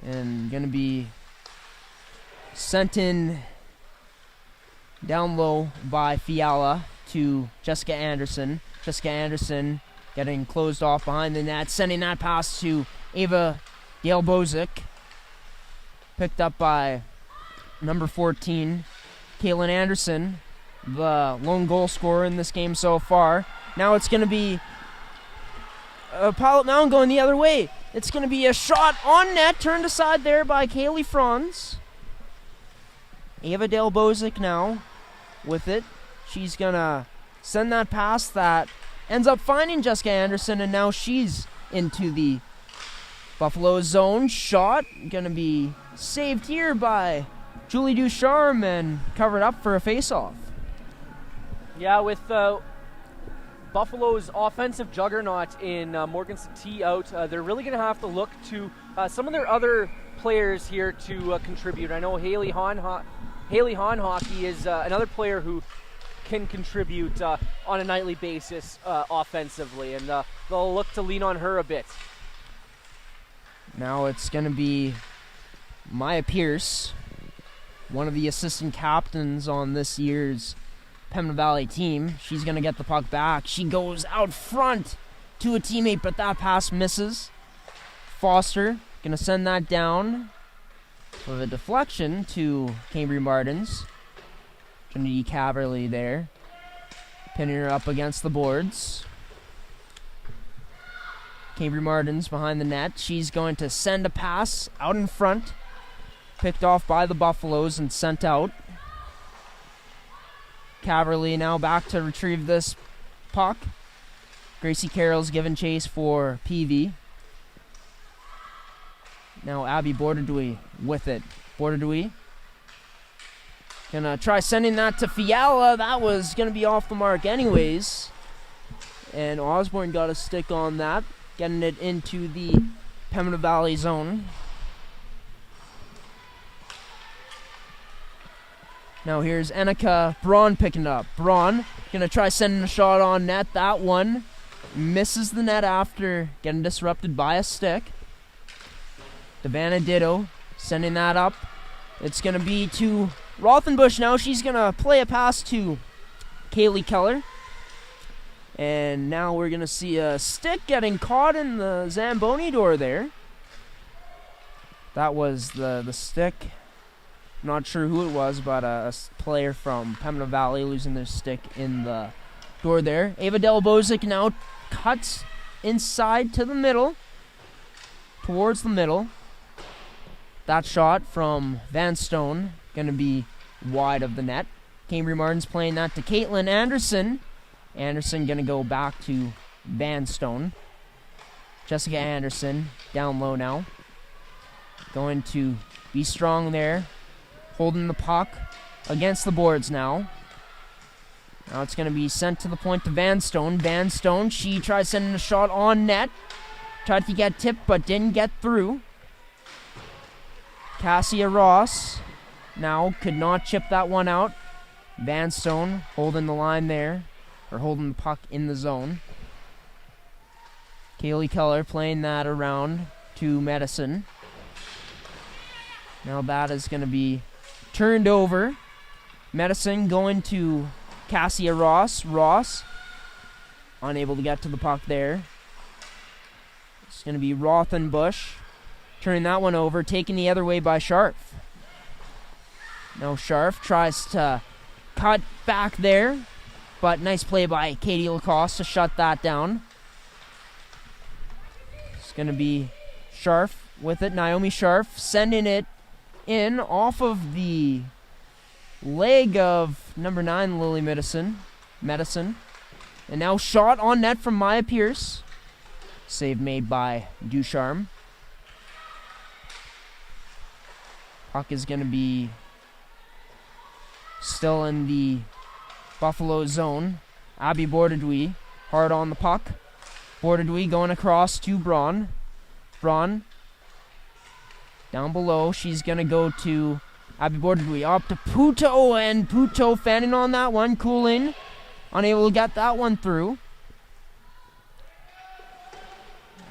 And going to be sent in down low by Fiala to Jessica Anderson. Jessica Anderson getting closed off behind the net, sending that pass to Ava Dale-Bozic. Picked up by number 14, Caitlin Anderson, the lone goal scorer in this game so far. Now it's going to be Pilot Mound going the other way. It's going to be a shot on net, turned aside there by Kaylee Franz. Ava Dale-Bozic now with it. She's going to send that pass that ends up finding Jessica Anderson, and now she's into the Buffalo zone. Shot going to be saved here by Julie Ducharme and covered up for a face-off. Yeah, with Buffalo's offensive juggernaut in Morgan Satie out, they're really going to have to look to some of their other players here to contribute. I know Haley Hockey is another player who can contribute on a nightly basis offensively, and they'll look to lean on her a bit. Now it's going to be Maya Pierce, one of the assistant captains on this year's Pembina Valley team. She's going to get the puck back. She goes out front to a teammate, but that pass misses. Foster going to send that down with a deflection to Cambry Martins. Trinity Caverly there, pinning her up against the boards. Cambry Martins behind the net. She's going to send a pass out in front. Picked off by the Buffaloes and sent out. Caverly now back to retrieve this puck. Gracie Carroll's given chase for PV. Now Abby Bordadui with it. Bordadui Gonna try sending that to Fiala. That was gonna be off the mark anyways. And Osborne got a stick on that, getting it into the Pembina Valley zone. Now here's Annika Braun picking it up. Braun gonna try sending a shot on net. That one misses the net after getting disrupted by a stick. Devana Ditto sending that up. It's gonna be to Rothenbush now. She's gonna play a pass to Kaylee Keller. And now we're gonna see a stick getting caught in the Zamboni door there. That was the stick. Not sure who it was, but a player from Pembina Valley losing their stick in the door there. Ava Delbozic now cuts inside to the middle, towards the middle. That shot from Van Stone going to be wide of the net. Cambry Martin's playing that to Caitlin Anderson. Anderson going to go back to Van Stone. Jessica Anderson down low now. Going to be strong there. Holding the puck against the boards now. Now it's going to be sent to the point to Van Stone. Van Stone, she tries sending a shot on net. Tried to get tipped, but didn't get through. Cassia Ross now could not chip that one out. Van Stone holding the line there, or holding the puck in the zone. Kaylee Keller playing that around to Medicine. Now that is going to be turned over. Medicine going to Cassia Ross. Ross unable to get to the puck there. It's going to be Rothenbush turning that one over, taking the other way by Scharf. Now Scharf tries to cut back there, but nice play by Katie Lacoste to shut that down. It's going to be Scharf with it. Naomi Scharf sending it in off of the leg of number 9, Lily Medicine. And now shot on net from Maya Pierce. Save made by Ducharme. Puck is going to be still in the Buffalo zone. Abby Bordadui hard on the puck. Bordadui going across to Braun. Braun down below, she's going to go to Abby Bordadui. Up to Puto, and Puto fanning on that one. Cooling, unable to get that one through.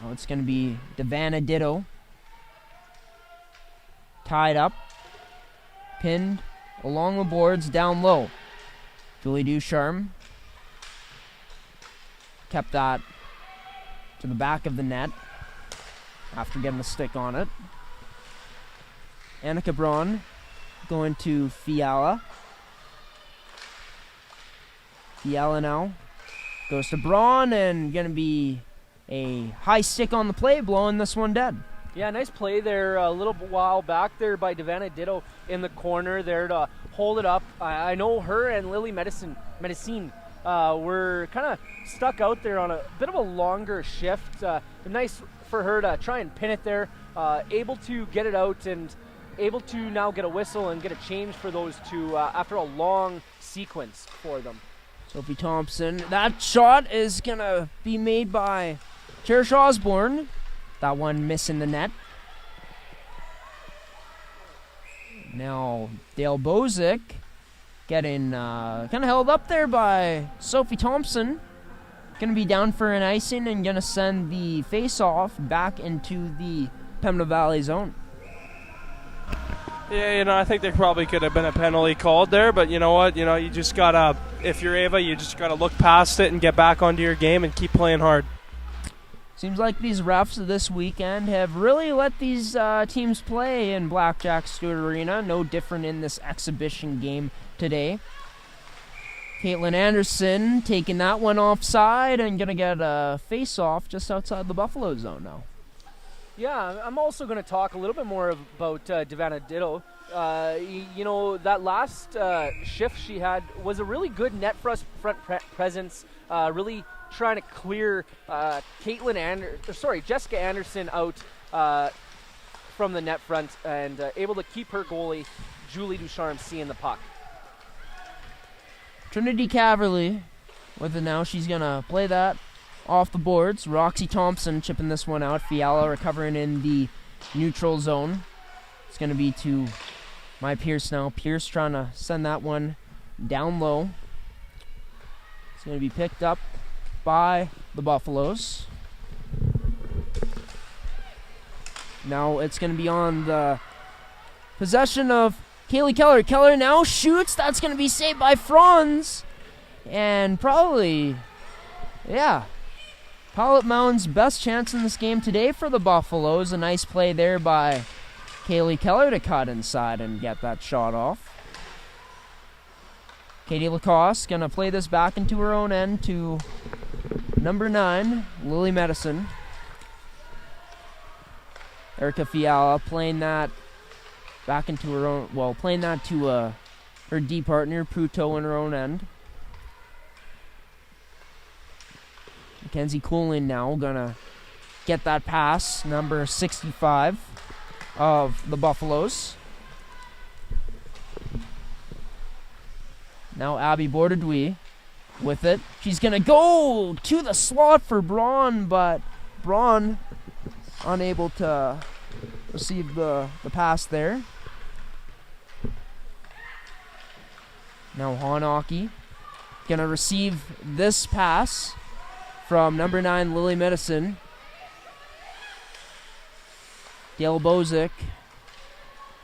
Now it's going to be Devana Ditto. Tied up. Pinned along the boards, down low. Julie Ducharme kept that to the back of the net after getting a stick on it. Annika Braun going to Fiala. Fiala now goes to Braun, and going to be a high stick on the play, blowing this one dead. Yeah, nice play there a little while back there by Devana Ditto in the corner there to hold it up. I know her and Lily Medicine were kind of stuck out there on a bit of a longer shift. Nice for her to try and pin it there, able to get it out and able to now get a whistle and get a change for those two after a long sequence for them. Sophie Thompson. That shot is going to be made by Cherish Osborne. That one missing the net. Now Dale Bozic getting kind of held up there by Sophie Thompson. Going to be down for an icing and going to send the face-off back into the Pembina Valley zone. Yeah, I think there probably could have been a penalty called there, but you know what? You just got to, if you're Ava, you just got to look past it and get back onto your game and keep playing hard. Seems like these refs this weekend have really let these teams play in Blackjack Stewart Arena. No different in this exhibition game today. Caitlin Anderson taking that one offside and going to get a face-off just outside the Buffalo zone now. Yeah, I'm also going to talk a little bit more about Devana Ditto. That last shift she had was a really good net front presence, really trying to clear Jessica Anderson out from the net front and able to keep her goalie, Julie Ducharme, seeing the puck. Trinity Caverly with it now. She's going to play that off the boards. Roxy Thompson chipping this one out. Fiala recovering in the neutral zone. It's going to be to my Pierce now. Pierce trying to send that one down low. It's going to be picked up by the Buffaloes. Now it's going to be on the possession of Kaylee Keller. Keller now shoots. That's going to be saved by Franz. And probably, Pilot Mound's best chance in this game today for the Buffaloes. A nice play there by Kaylee Keller to cut inside and get that shot off. Katie Lacoste going to play this back into her own end to number 9, Lily Medicine. Erica Fiala playing that back into her own, playing that to her D partner, Puto, in her own end. Mackenzie Cooling now gonna get that pass, number 65 of the Buffaloes. Now Abby Bordadui with it. She's gonna go to the slot for Braun, but Braun unable to receive the pass there. Now Hanaki gonna receive this pass from number 9, Lily Medicine. Dale Bozic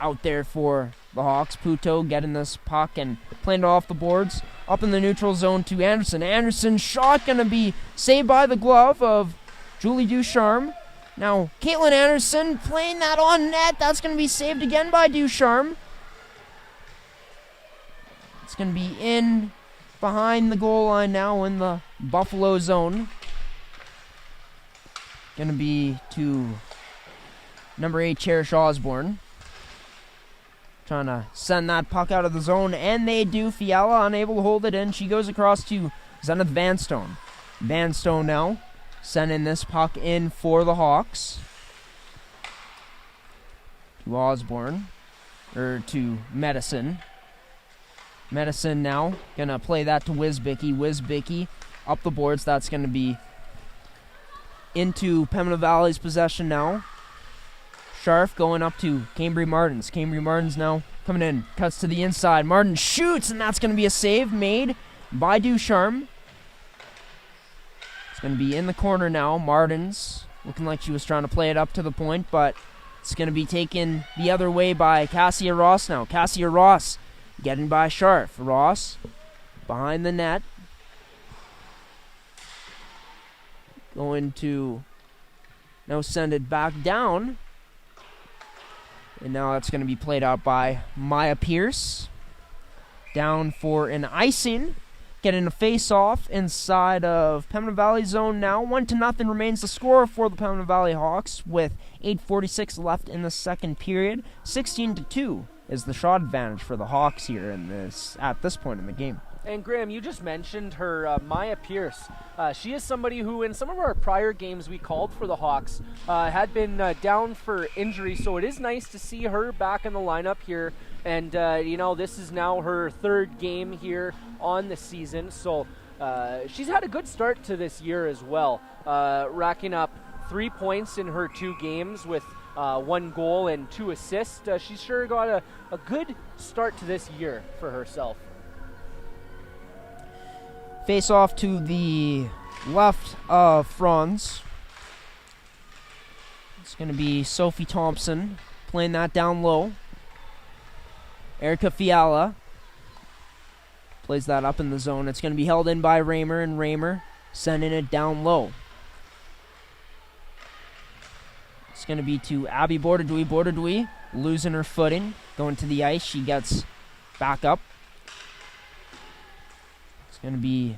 out there for the Hawks. Puto getting this puck and playing it off the boards. Up in the neutral zone to Anderson. Anderson's shot gonna be saved by the glove of Julie Ducharme. Now Caitlin Anderson playing that on net. That's gonna be saved again by Ducharme. It's gonna be in behind the goal line now in the Buffalo zone. Gonna be to number 8, Cherish Osborne. Trying to send that puck out of the zone, and they do. Fiala unable to hold it in. She goes across to Zenith Vanstone. Vanstone now sending this puck in for the Hawks. To Osborne, or to Medicine. Medicine now gonna play that to Wisbicki. Wisbicki up the boards. That's gonna be into Pembina Valley's possession now. Scharf going up to Cambry Martins. Cambry Martins now coming in. Cuts to the inside. Martin shoots, and that's going to be a save made by Ducharme. It's going to be in the corner now. Martins looking like she was trying to play it up to the point, but it's going to be taken the other way by Cassia Ross now. Cassia Ross getting by Scharf. Ross behind the net. Going to now send it back down. And now that's going to be played out by Maya Pierce. Down for an icing. Getting a face-off inside of Pembina Valley zone now. 1-0 remains the score for the Pembina Valley Hawks with 8:46 left in the second period. 16-2 is the shot advantage for the Hawks here at this point in the game. And Graham, you just mentioned her, Maya Pierce. She is somebody who, in some of our prior games we called for the Hawks, had been down for injury. So it is nice to see her back in the lineup here. And, this is now her third game here on the season. So she's had a good start to this year as well, racking up 3 points in her 2 games with 1 goal and 2 assists. She's sure got a good start to this year for herself. Face off to the left of Franz. It's going to be Sophie Thompson playing that down low. Erica Fiala plays that up in the zone. It's going to be held in by Raymer, and Raymer sending it down low. It's going to be to Abby Bordadui. Bordadui losing her footing, going to the ice. She gets back up. Going to be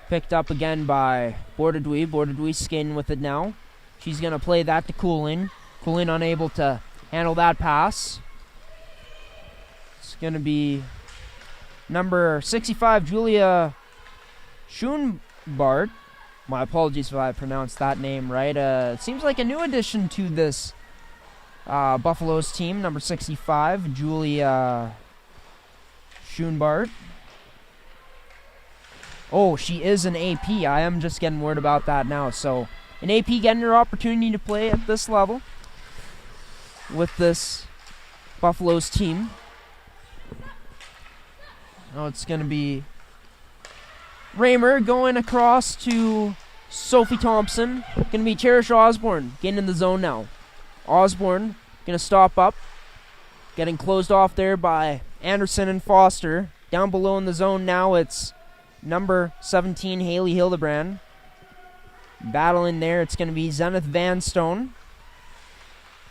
picked up again by Bordadui. Bordadui skating with it now. She's going to play that to Cooling. Cooling unable to handle that pass. It's going to be number 65, Julia Schoenbart. My apologies if I pronounced that name right. It seems like a new addition to this Buffaloes team, number 65, Julia Schoenbart. Oh, she is an AP. I am just getting word about that now. So an AP getting her opportunity to play at this level with this Buffaloes team. Now it's going to be Raymer going across to Sophie Thompson. Going to be Cherish Osborne getting in the zone now. Osborne going to stop up. Getting closed off there by Anderson and Foster. Down below in the zone now, it's number 17, Haley Hildebrand. Battling there, it's going to be Zenith Vanstone.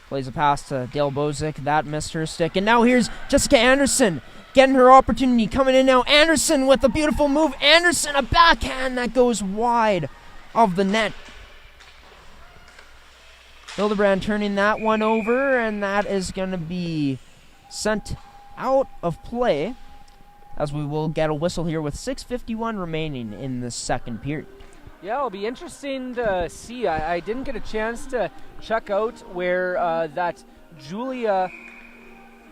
Plays a pass to Dale Bozick. That missed her stick. And now here's Jessica Anderson getting her opportunity. Coming in now, Anderson with a beautiful move. Anderson, a backhand that goes wide of the net. Hildebrand turning that one over, and that is going to be sent out of play, as we will get a whistle here with 6:51 remaining in the second period. Yeah, it'll be interesting to see. I didn't get a chance to check out where that Julia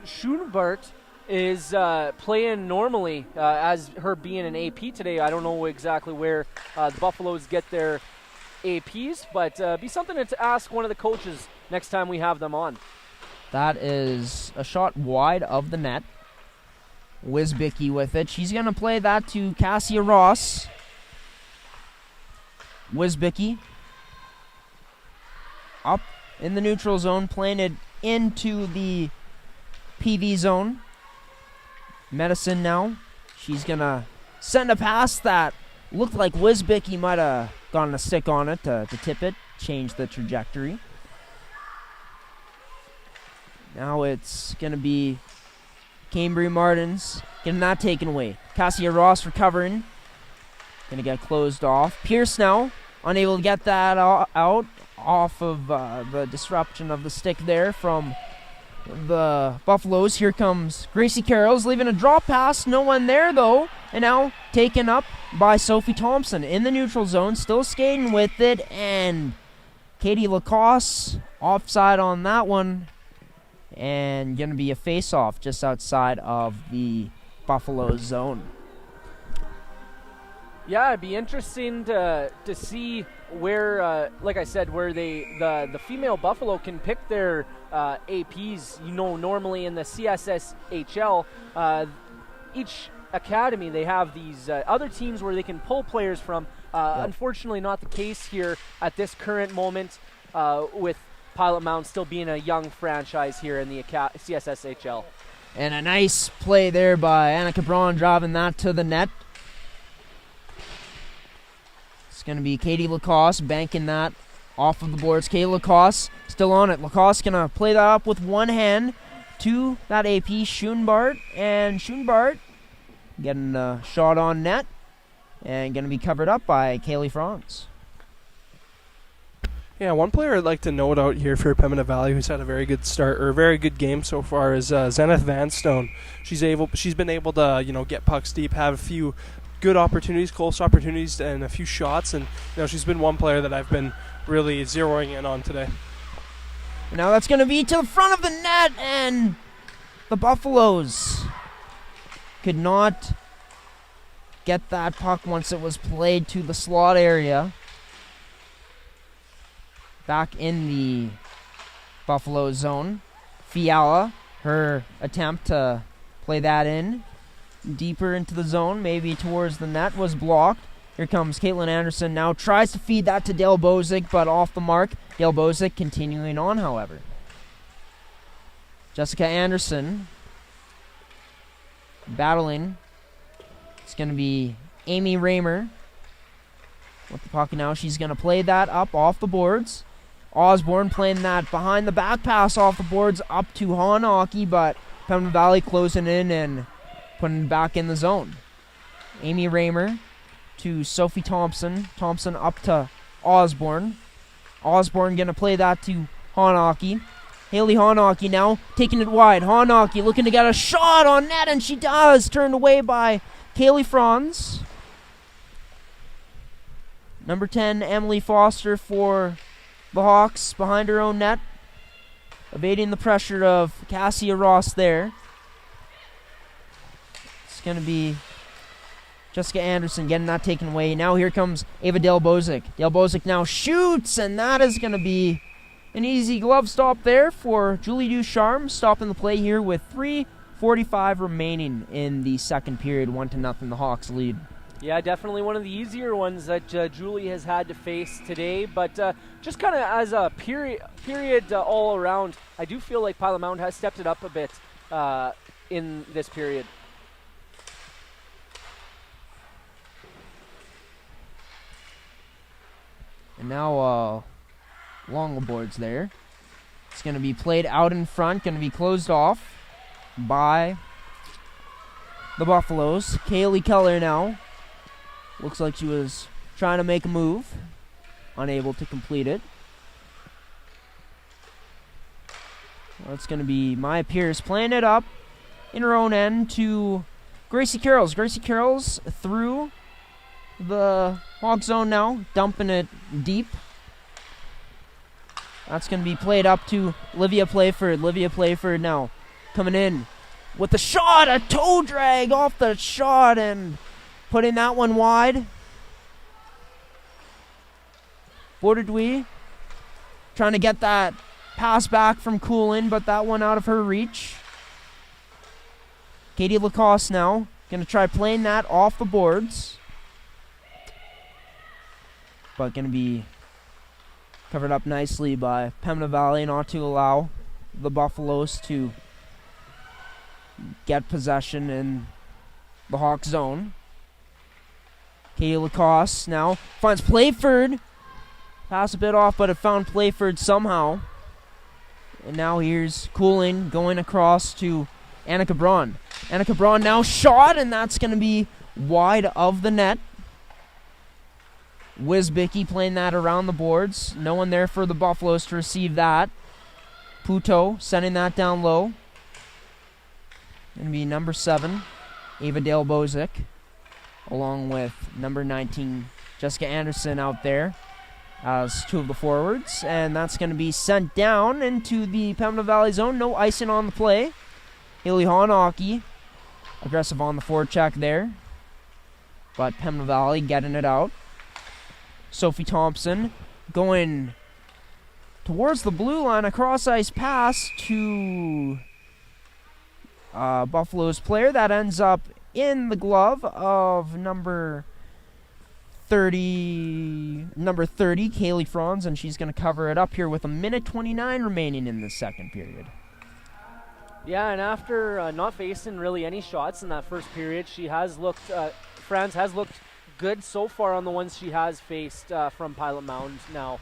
Schoenbart is playing normally, as her being an AP today. I don't know exactly where the Buffaloes get their APs, but be something to ask one of the coaches next time we have them on. That is a shot wide of the net. Wisbicki with it. She's going to play that to Cassia Ross. Wisbicki up in the neutral zone, playing it into the PV zone. Medicine now. She's going to send a pass that looked like Wisbicki might have gotten a stick on it to tip it, change the trajectory. Now it's going to be Cambry Martins getting that taken away. Cassia Ross recovering. Going to get closed off. Pierce now unable to get that out off of the disruption of the stick there from the Buffaloes. Here comes Gracie Carrolls leaving a drop pass. No one there though. And now taken up by Sophie Thompson in the neutral zone. Still skating with it. And Katie Lacoste offside on that one. And going to be a face-off just outside of the Buffalo zone. Yeah, it'd be interesting to see where, like I said, where the female Buffalo can pick their APs. You know, normally in the CSSHL, each academy they have these other teams where they can pull players from. Unfortunately, not the case here at this current moment with Pilot Mound still being a young franchise here in the CSSHL. And a nice play there by Anna Cabron driving that to the net. It's going to be Katie Lacoste banking that off of the boards. Katie Lacoste still on it. Lacoste going to play that up with one hand to that AP Schoenbart. And Schoenbart getting a shot on net and going to be covered up by Kaylee Franz. Yeah, one player I'd like to note out here for Pembina Valley who's had a very good start or a very good game so far is Zenith Vanstone. She's been able to get pucks deep, have a few good opportunities, close opportunities, and a few shots, and she's been one player that I've been really zeroing in on today. Now that's going to be to the front of the net, and the Buffaloes could not get that puck once it was played to the slot area. Back in the Buffalo zone. Fiala, her attempt to play that in deeper into the zone, maybe towards the net, was blocked. Here comes Caitlin Anderson now, tries to feed that to Dale Bozick, but off the mark. Dale Bozick continuing on, however. Jessica Anderson battling. It's going to be Amy Raymer with the puck now. She's going to play that up off the boards. Osborne playing that behind the back pass off the boards up to Hanaki, but Pembina Valley closing in and putting it back in the zone. Amy Raymer to Sophie Thompson. Thompson up to Osborne. Osborne going to play that to Hanaki. Haley Hanaki now taking it wide. Hanaki looking to get a shot on net, and she does. Turned away by Kaylee Franz. Number 10, Emily Foster for the Hawks behind her own net, evading the pressure of Cassia Ross there. It's going to be Jessica Anderson getting that taken away. Now here comes Ava Delbozic. Delbozic now shoots, and that is going to be an easy glove stop there for Julie Ducharme, stopping the play here with 3:45 remaining in the second period. 1-0, the Hawks lead. Yeah, definitely one of the easier ones that Julie has had to face today. But just kind of as a period all around, I do feel like Pilot Mound has stepped it up a bit in this period. And now long boards there. It's going to be played out in front, going to be closed off by the Buffaloes. Kaylee Keller now. Looks like she was trying to make a move. Unable to complete it. Well, it's going to be Maya Pierce playing it up in her own end to Gracie Carrolls. Gracie Carrolls through the Hawk zone now, dumping it deep. That's going to be played up to Livia Playford. Livia Playford now coming in with a shot, a toe drag off the shot, and putting that one wide. Borderdui trying to get that pass back from Coolin, but that one out of her reach. Katie Lacoste now going to try playing that off the boards, but going to be covered up nicely by Pembina Valley, not to allow the Buffaloes to get possession in the Hawk zone. Katie Lacoste now finds Playford. Pass a bit off, but it found Playford somehow. And now here's Cooling going across to Annika Braun. Annika Braun now shot, and that's going to be wide of the net. Wisbicki playing that around the boards. No one there for the Buffaloes to receive that. Puto sending that down low. Going to be number 7, Ava Delbozic, along with number 19, Jessica Anderson out there as two of the forwards. And that's going to be sent down into the Pembina Valley zone. No icing on the play. Haley Honaki, aggressive on the forecheck there. But Pembina Valley getting it out. Sophie Thompson going towards the blue line, a cross-ice pass to Buffalo's player that ends up in the glove of number 30, Kaylee Franz, and she's going to cover it up here with 1:29 remaining in the second period. Yeah, and after not facing really any shots in that first period, she has looked, Franz has looked good so far on the ones she has faced from Pilot Mound now.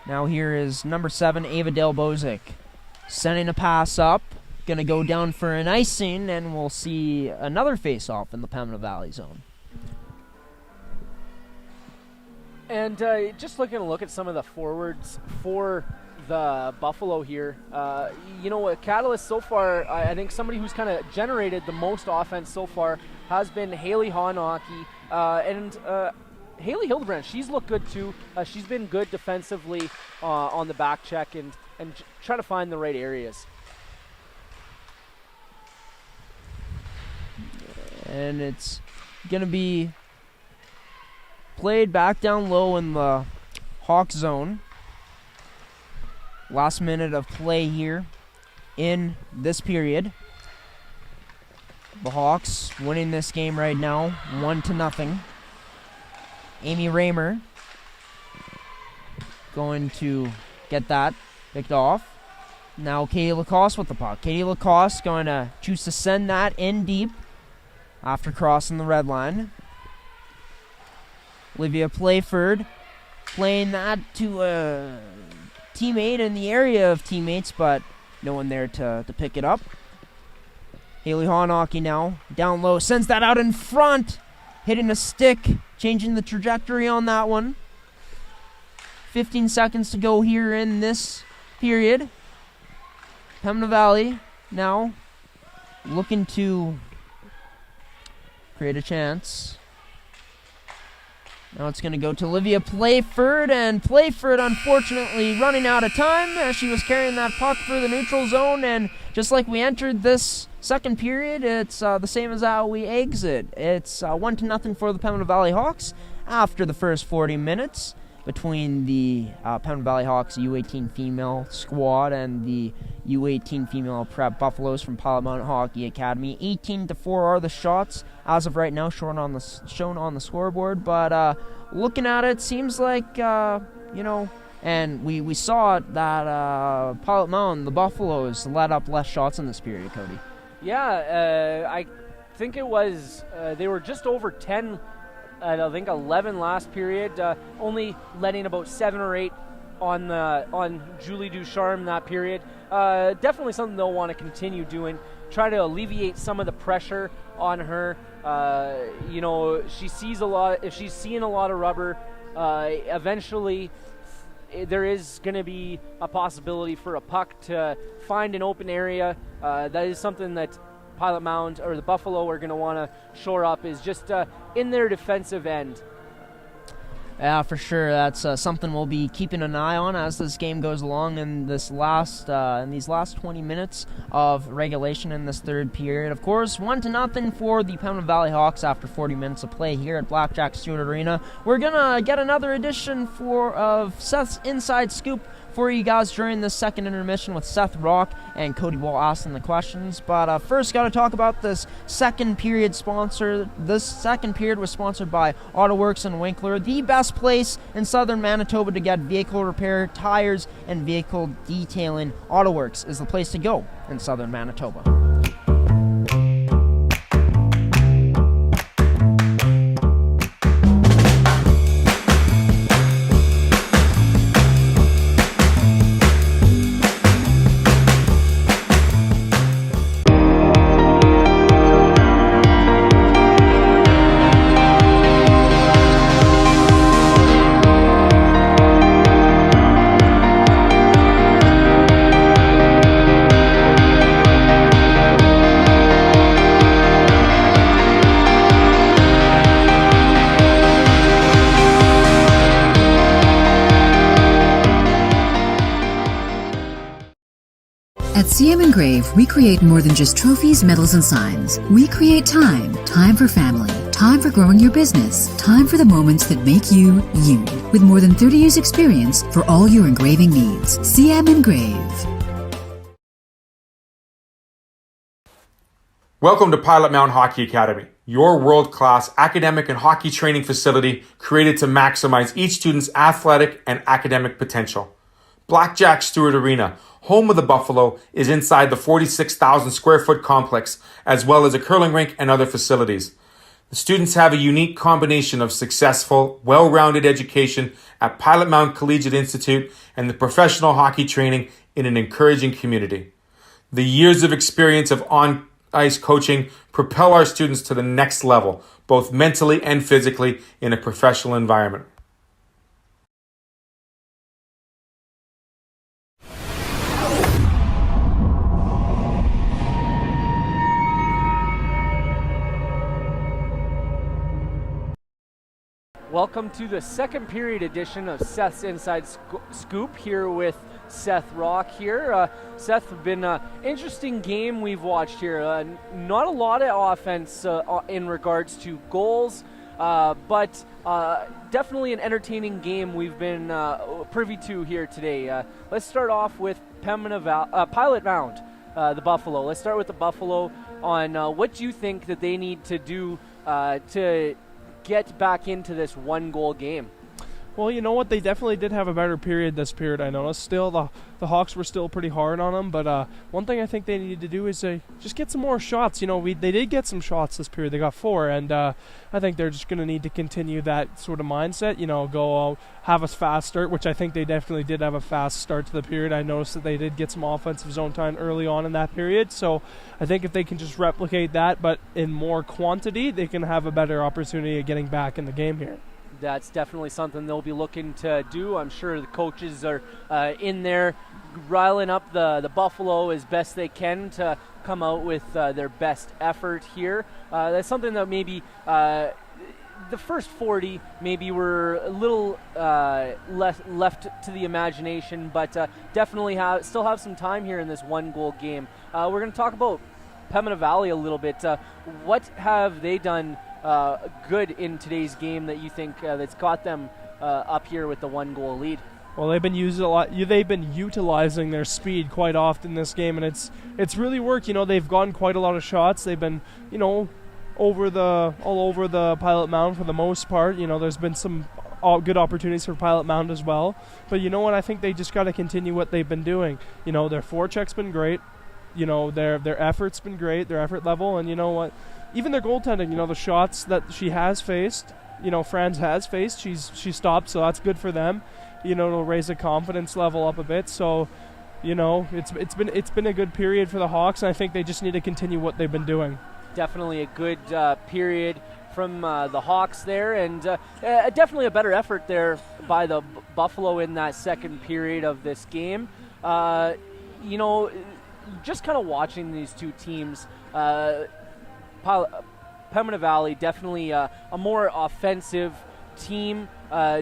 Now here is number 7, Ava Delbozic, sending a pass up. Going to go down for an icing, and we'll see another face-off in the Pembina Valley zone. And just looking to look at some of the forwards for the Buffalo here. A catalyst so far, I think somebody who's kind of generated the most offense so far has been Haley Honaki. And Haley Hildebrand, she's looked good too. She's been good defensively on the back check and try to find the right areas. And it's going to be played back down low in the Hawk zone. Last minute of play here in this period. The Hawks winning this game right now, 1-0. Amy Raymer going to get that picked off. Now Katie Lacoste with the puck. Katie Lacoste going to choose to send that in deep after crossing the red line. Olivia Playford playing that to a teammate in the area of teammates, but no one there to pick it up. Haley Honaki now down low, sends that out in front, hitting a stick, changing the trajectory on that one. 15 seconds to go here in this period. Pembina Valley now looking to create a chance. Now it's going to go to Olivia Playford, and Playford unfortunately running out of time as she was carrying that puck for the neutral zone, and just like we entered this second period, it's the same as how we exit. It's 1-0 for the Pembina Valley Hawks after the first 40 minutes between the Pembina Valley Hawks U18 female squad and the U18 female prep Buffaloes from Pilot Mountain Hockey Academy. 18-4 are the shots as of right now, shown on the scoreboard. But looking at it, seems like and we saw that Pilot Mountain, the Buffaloes, let up less shots in this period. Cody. Yeah, I think it was they were just over 10. I think 11 last period, only letting about 7 or 8 on Julie Ducharme that period. Definitely something they'll want to continue doing. Try to alleviate some of the pressure on her. She sees a lot. If she's seeing a lot of rubber, eventually there is going to be a possibility for a puck to find an open area. That is something that Pilot Mound or the Buffalo are going to want to shore up, is just in their defensive end. Yeah, for sure. That's something we'll be keeping an eye on as this game goes along in these last 20 minutes of regulation in this third period. Of course, 1-0 for the Pembina Valley Hawks after 40 minutes of play here at Blackjack Stewart Arena. We're gonna get another edition of Seth's Inside Scoop for you guys during this second intermission with Seth Rock and Cody Wall asking the questions. But first, got to talk about this second period sponsor. This second period was sponsored by AutoWorks and Winkler, the best place in southern Manitoba to get vehicle repair, tires, and vehicle detailing. AutoWorks is the place to go in southern Manitoba. At CM Engrave, we create more than just trophies, medals, and signs. We create time. Time for family. Time for growing your business. Time for the moments that make you, you. With more than 30 years experience for all your engraving needs. CM Engrave. Welcome to Pilot Mountain Hockey Academy, your world-class academic and hockey training facility created to maximize each student's athletic and academic potential. Blackjack Stewart Arena, home of the Buffalo, is inside the 46,000 square foot complex, as well as a curling rink and other facilities. The students have a unique combination of successful, well-rounded education at Pilot Mountain Collegiate Institute and the professional hockey training in an encouraging community. The years of experience of on-ice coaching propel our students to the next level, both mentally and physically, in a professional environment. Welcome to the second period edition of Seth's Inside Scoop here with Seth Rock here. Seth, been an interesting game we've watched here. Not a lot of offense in regards to goals, but definitely an entertaining game we've been privy to here today. Let's start off with Pilot Mound, the Buffalo. Let's start with the Buffalo on what you think that they need to do to get back into this one-goal game. Well, you know what? They definitely did have a better period this period, I noticed. Still, the Hawks were still pretty hard on them, but one thing I think they needed to do is just get some more shots. You know, they did get some shots this period. They got 4, and I think they're just going to need to continue that sort of mindset, you know, go have a fast start, which I think they definitely did have a fast start to the period. I noticed that they did get some offensive zone time early on in that period, so I think if they can just replicate that, but in more quantity, they can have a better opportunity of getting back in the game here. That's definitely something they'll be looking to do. I'm sure the coaches are in there riling up the Buffalo as best they can to come out with their best effort here. That's something that maybe the first 40 maybe were a little left to the imagination, but definitely still have some time here in this 1-goal game. We're going to talk about Pembina Valley a little bit. What have they done good in today's game that you think that's got them up here with the 1-goal lead? Well, they've been utilizing their speed quite often this game, and it's really worked. They've gotten quite a lot of shots. They've been, all over the Pilot Mound for the most part. There's been some good opportunities for Pilot Mound as well. But you know what? I think they just got to continue what they've been doing. Their forecheck's been great. Their effort's been great. Their effort level, and you know what? Even their goaltending. The shots that she has faced. Franz has faced. She stopped, so that's good for them. It'll raise the confidence level up a bit. So, it's been a good period for the Hawks, and I think they just need to continue what they've been doing. Definitely a good period from the Hawks there, and definitely a better effort there by the Buffalo in that second period of this game. Just kind of watching these two teams, Pembina Valley definitely a more offensive team,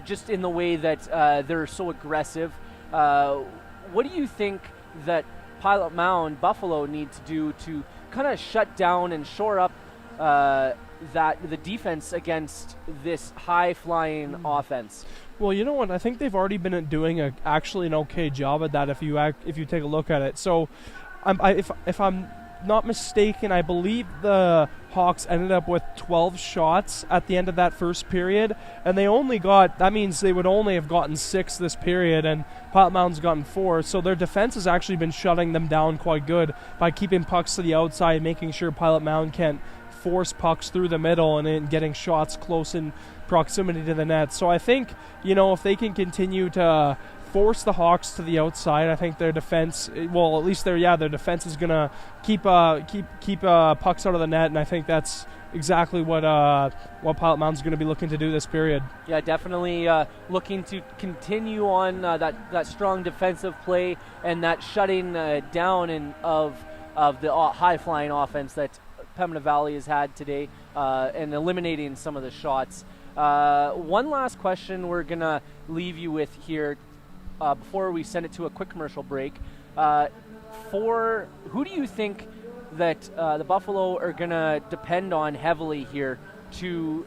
just in the way that they're so aggressive. What do you think that Pilot Mound, Buffalo, need to do to kind of shut down and shore up the defense against this high-flying offense? Well, you know what? I think they've already been doing actually an okay job at that. If you take a look at it, so if I'm not mistaken, I believe the Hawks ended up with 12 shots at the end of that first period, and that means they would only have gotten 6 this period, and Pilot Mound's gotten 4, so their defense has actually been shutting them down quite good by keeping pucks to the outside, making sure Pilot Mound can't force pucks through the middle and then getting shots close in proximity to the net. So I think, if they can continue to force the Hawks to the outside, I think their defense, their defense is gonna keep pucks out of the net, and I think that's exactly what Pilot Mound's gonna be looking to do this period. Yeah, definitely looking to continue on that strong defensive play and that shutting down of the high-flying offense that Pembina Valley has had today, and eliminating some of the shots. One last question we're gonna leave you with here before we send it to a quick commercial break. For who do you think that the Buffalo are going to depend on heavily here to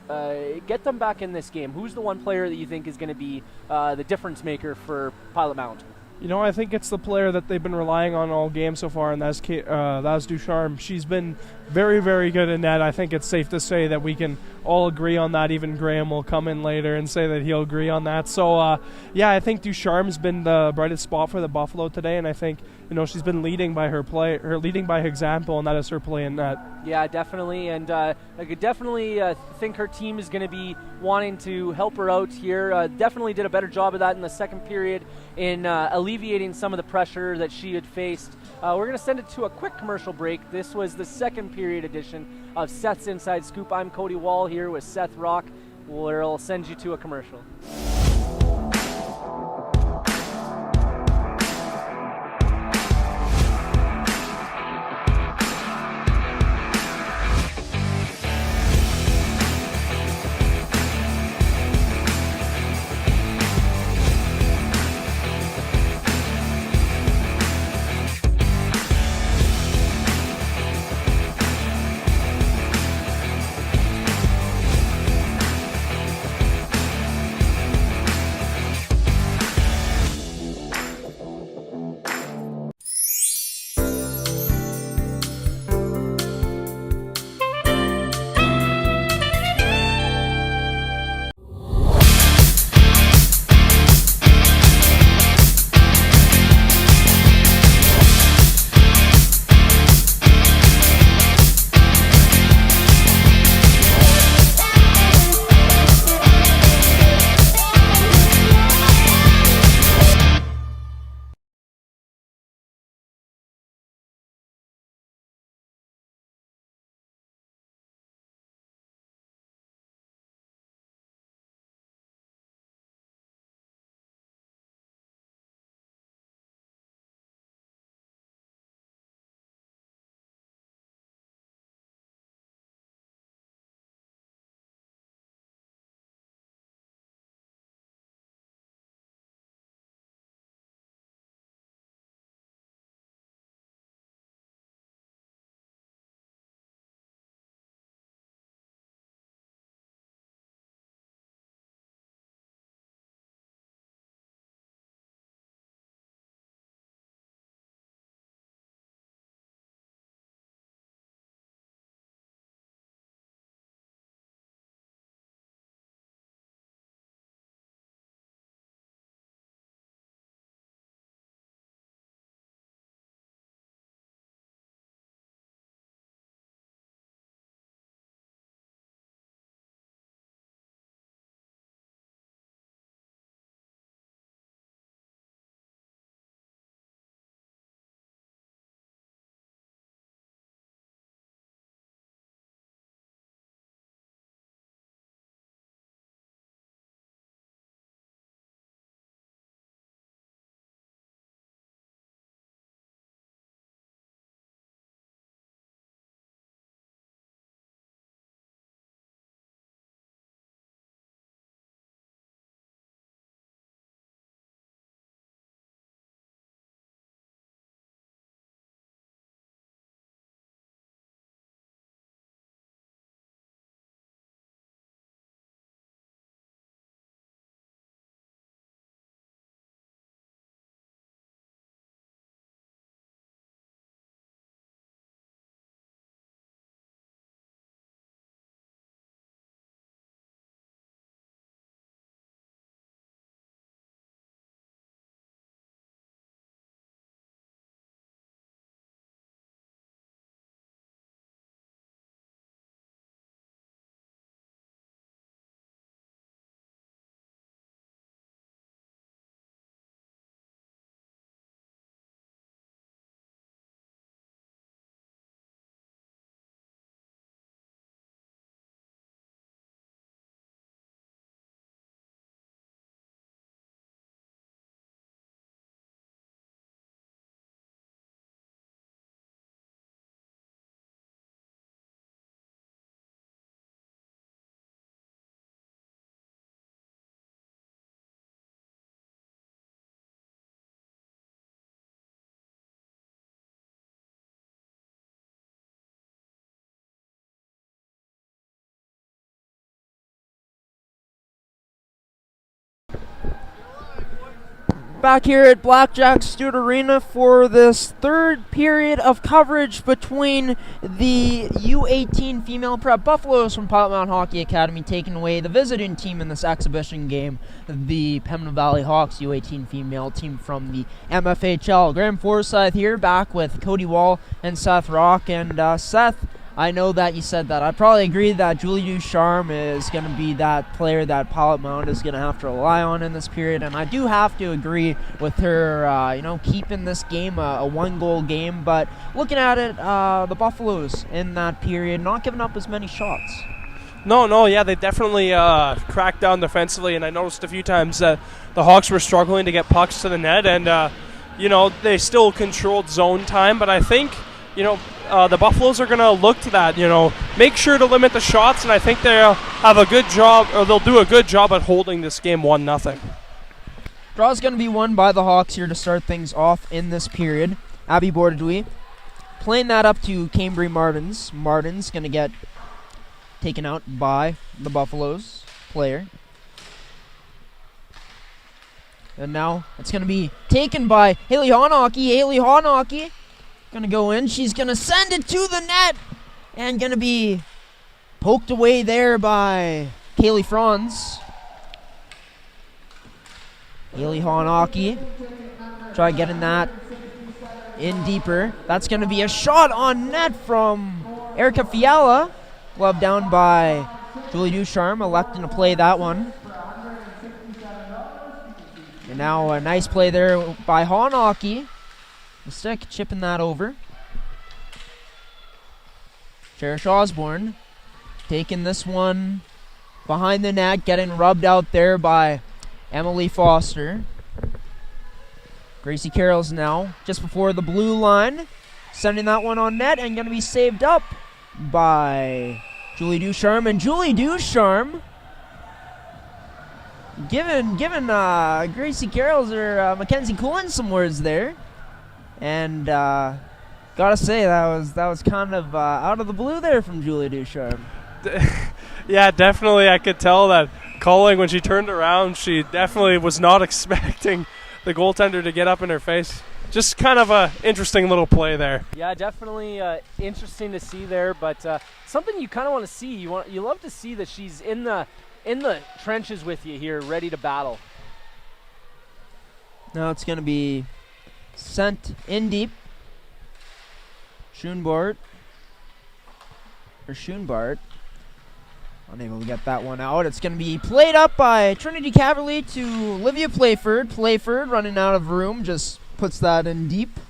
get them back in this game? Who's the one player that you think is going to be the difference maker for Pilot Mound? I think it's the player that they've been relying on all game so far, and that's Ducharme. She's been very, very good in net. I think it's safe to say that we can all agree on that. Even Graham will come in later and say that he'll agree on that. So, I think Ducharme's been the brightest spot for the Buffalo today, and I think she's been leading by her play, leading by her example, and that is her play in net. Yeah, definitely, and I could definitely think her team is going to be wanting to help her out here. Definitely did a better job of that in the second period in alleviating some of the pressure that she had faced. We're going to send it to a quick commercial break. This was the second period edition of Seth's Inside Scoop. I'm Cody Wall here with Seth Rock. We'll send you to a commercial. back here at Blackjack Stewart Arena for this third period of coverage between the U18 female prep Buffaloes from Pilot Mound Hockey Academy taking away the visiting team in this exhibition game, the Pembina Valley Hawks U18 female team from the MFHL. Graham Forsyth here, back with Cody Wall and Seth Rock. And Seth, I know that you said that. I probably agree that Julie Ducharme is going to be that player that Pilot Mound is going to have to rely on in this period, and I do have to agree with her, keeping this game a one-goal game. But looking at it, the Buffaloes in that period not giving up as many shots. No, yeah, they definitely cracked down defensively, and I noticed a few times that the Hawks were struggling to get pucks to the net, and, they still controlled zone time, but I think, the Buffaloes are going to look to that, make sure to limit the shots, and I think they'll have a good job, or they'll do a good job at holding this game 1-0. Draw's going to be won by the Hawks here to start things off in this period. Abby Bordadui playing that up to Cambry Martins. Martins going to get taken out by the Buffaloes player. And now it's going to be taken by Haley Honocki. Haley Honocki going to go in. She's going to send it to the net. And going to be poked away there by Kaylee Franz. Haley Honocki. Try getting that in deeper. That's going to be a shot on net from Erica Fiala. Glove down by Julie Ducharme, electing to play that one. And now a nice play there by Honocki. The stick chipping that over. Cherish Osborne taking this one behind the net, getting rubbed out there by Emily Foster. Gracie Carroll's now just before the blue line, sending that one on net and going to be saved up by Julie Ducharme. And Julie Ducharme giving Gracie Carroll's or Mackenzie Coolin some words there. And gotta say that was kind of out of the blue there from Julie Ducharme. Yeah, definitely. I could tell that Colling, when she turned around, she definitely was not expecting the goaltender to get up in her face. Just kind of a interesting little play there. Yeah, definitely interesting to see there, but something you kind of want to see. You love to see that she's in the trenches with you here, ready to battle. Now it's going to be sent in deep. Schoenbart, unable to get that one out. It's going to be played up by Trinity Caverly to Olivia Playford. Playford running out of room, just puts that in deep.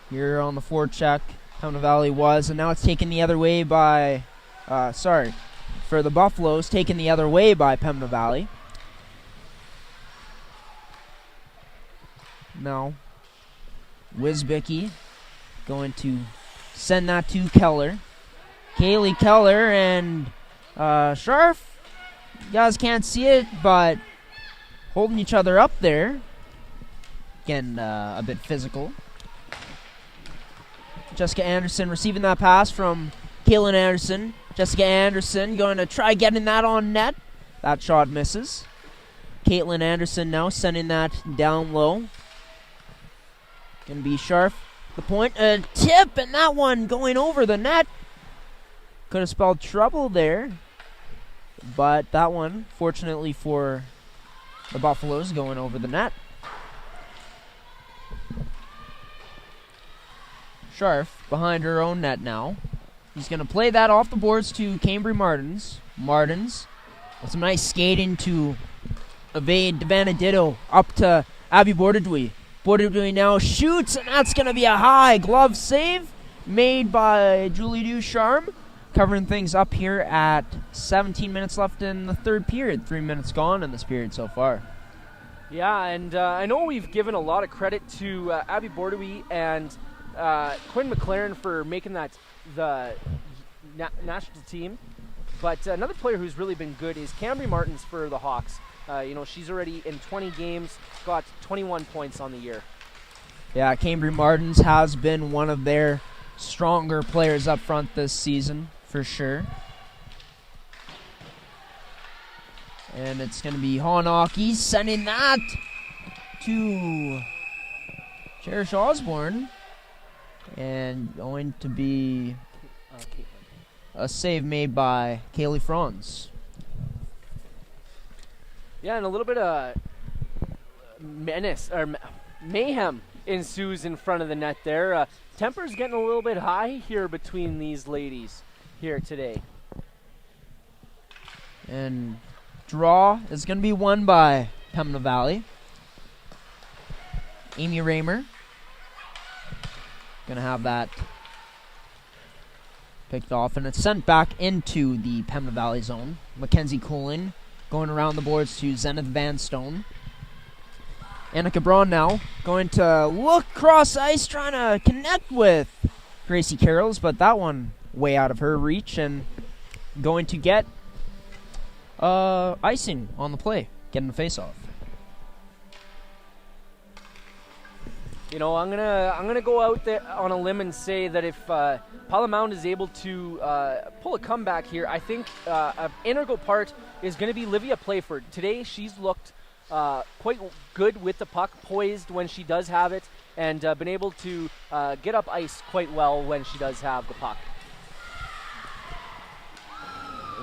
Here on the forecheck, Pembina Valley was, and now it's taken the other way by, for the Buffaloes, taken the other way by Pembina Valley. Now, Wisbicki going to send that to Keller. Kaylee Keller and Scharf. You guys can't see it, but holding each other up there. Again, a bit physical. Jessica Anderson receiving that pass from Kaylin Anderson. Jessica Anderson going to try getting that on net. That shot misses. Caitlin Anderson now sending that down low. Going to be Scharf. The point, a tip, and that one going over the net. Could have spelled trouble there. But that one, fortunately for the Buffaloes, going over the net. Scharf behind her own net now. He's going to play that off the boards to Cambry Martins. Martins with some nice skating to evade Devanaditto up to Abby Bordadui. Bordadui now shoots, and that's going to be a high glove save made by Julie Ducharme. Covering things up here at 17 minutes left in the third period. 3 minutes gone in this period so far. Yeah, and I know we've given a lot of credit to Abby Bordadui and Quinn McLaren for making that the national team. But another player who's really been good is Cambry Martins for the Hawks. She's already in 20 games, got 21 points on the year. Yeah, Cambry Martins has been one of their stronger players up front this season, for sure. And it's going to be Hanaki sending that to Cherish Osborne. And going to be a save made by Kaylee Franz. Yeah, and a little bit of mayhem ensues in front of the net there. Temper's getting a little bit high here between these ladies here today. And draw is going to be won by Pembina Valley. Amy Raymer going to have that picked off, and it's sent back into the Pembina Valley zone. Mackenzie Cooling going around the boards to Zenith Vanstone. Annika Braun now going to look cross ice, trying to connect with Gracie Carrolls, but that one way out of her reach, and going to get icing on the play, getting the face-off. You know, I'm gonna go out there on a limb and say that if Pilot Mound is able to pull a comeback here, I think an integral part is going to be Livia Playford. Today, she's looked quite good with the puck, poised when she does have it, and been able to get up ice quite well when she does have the puck.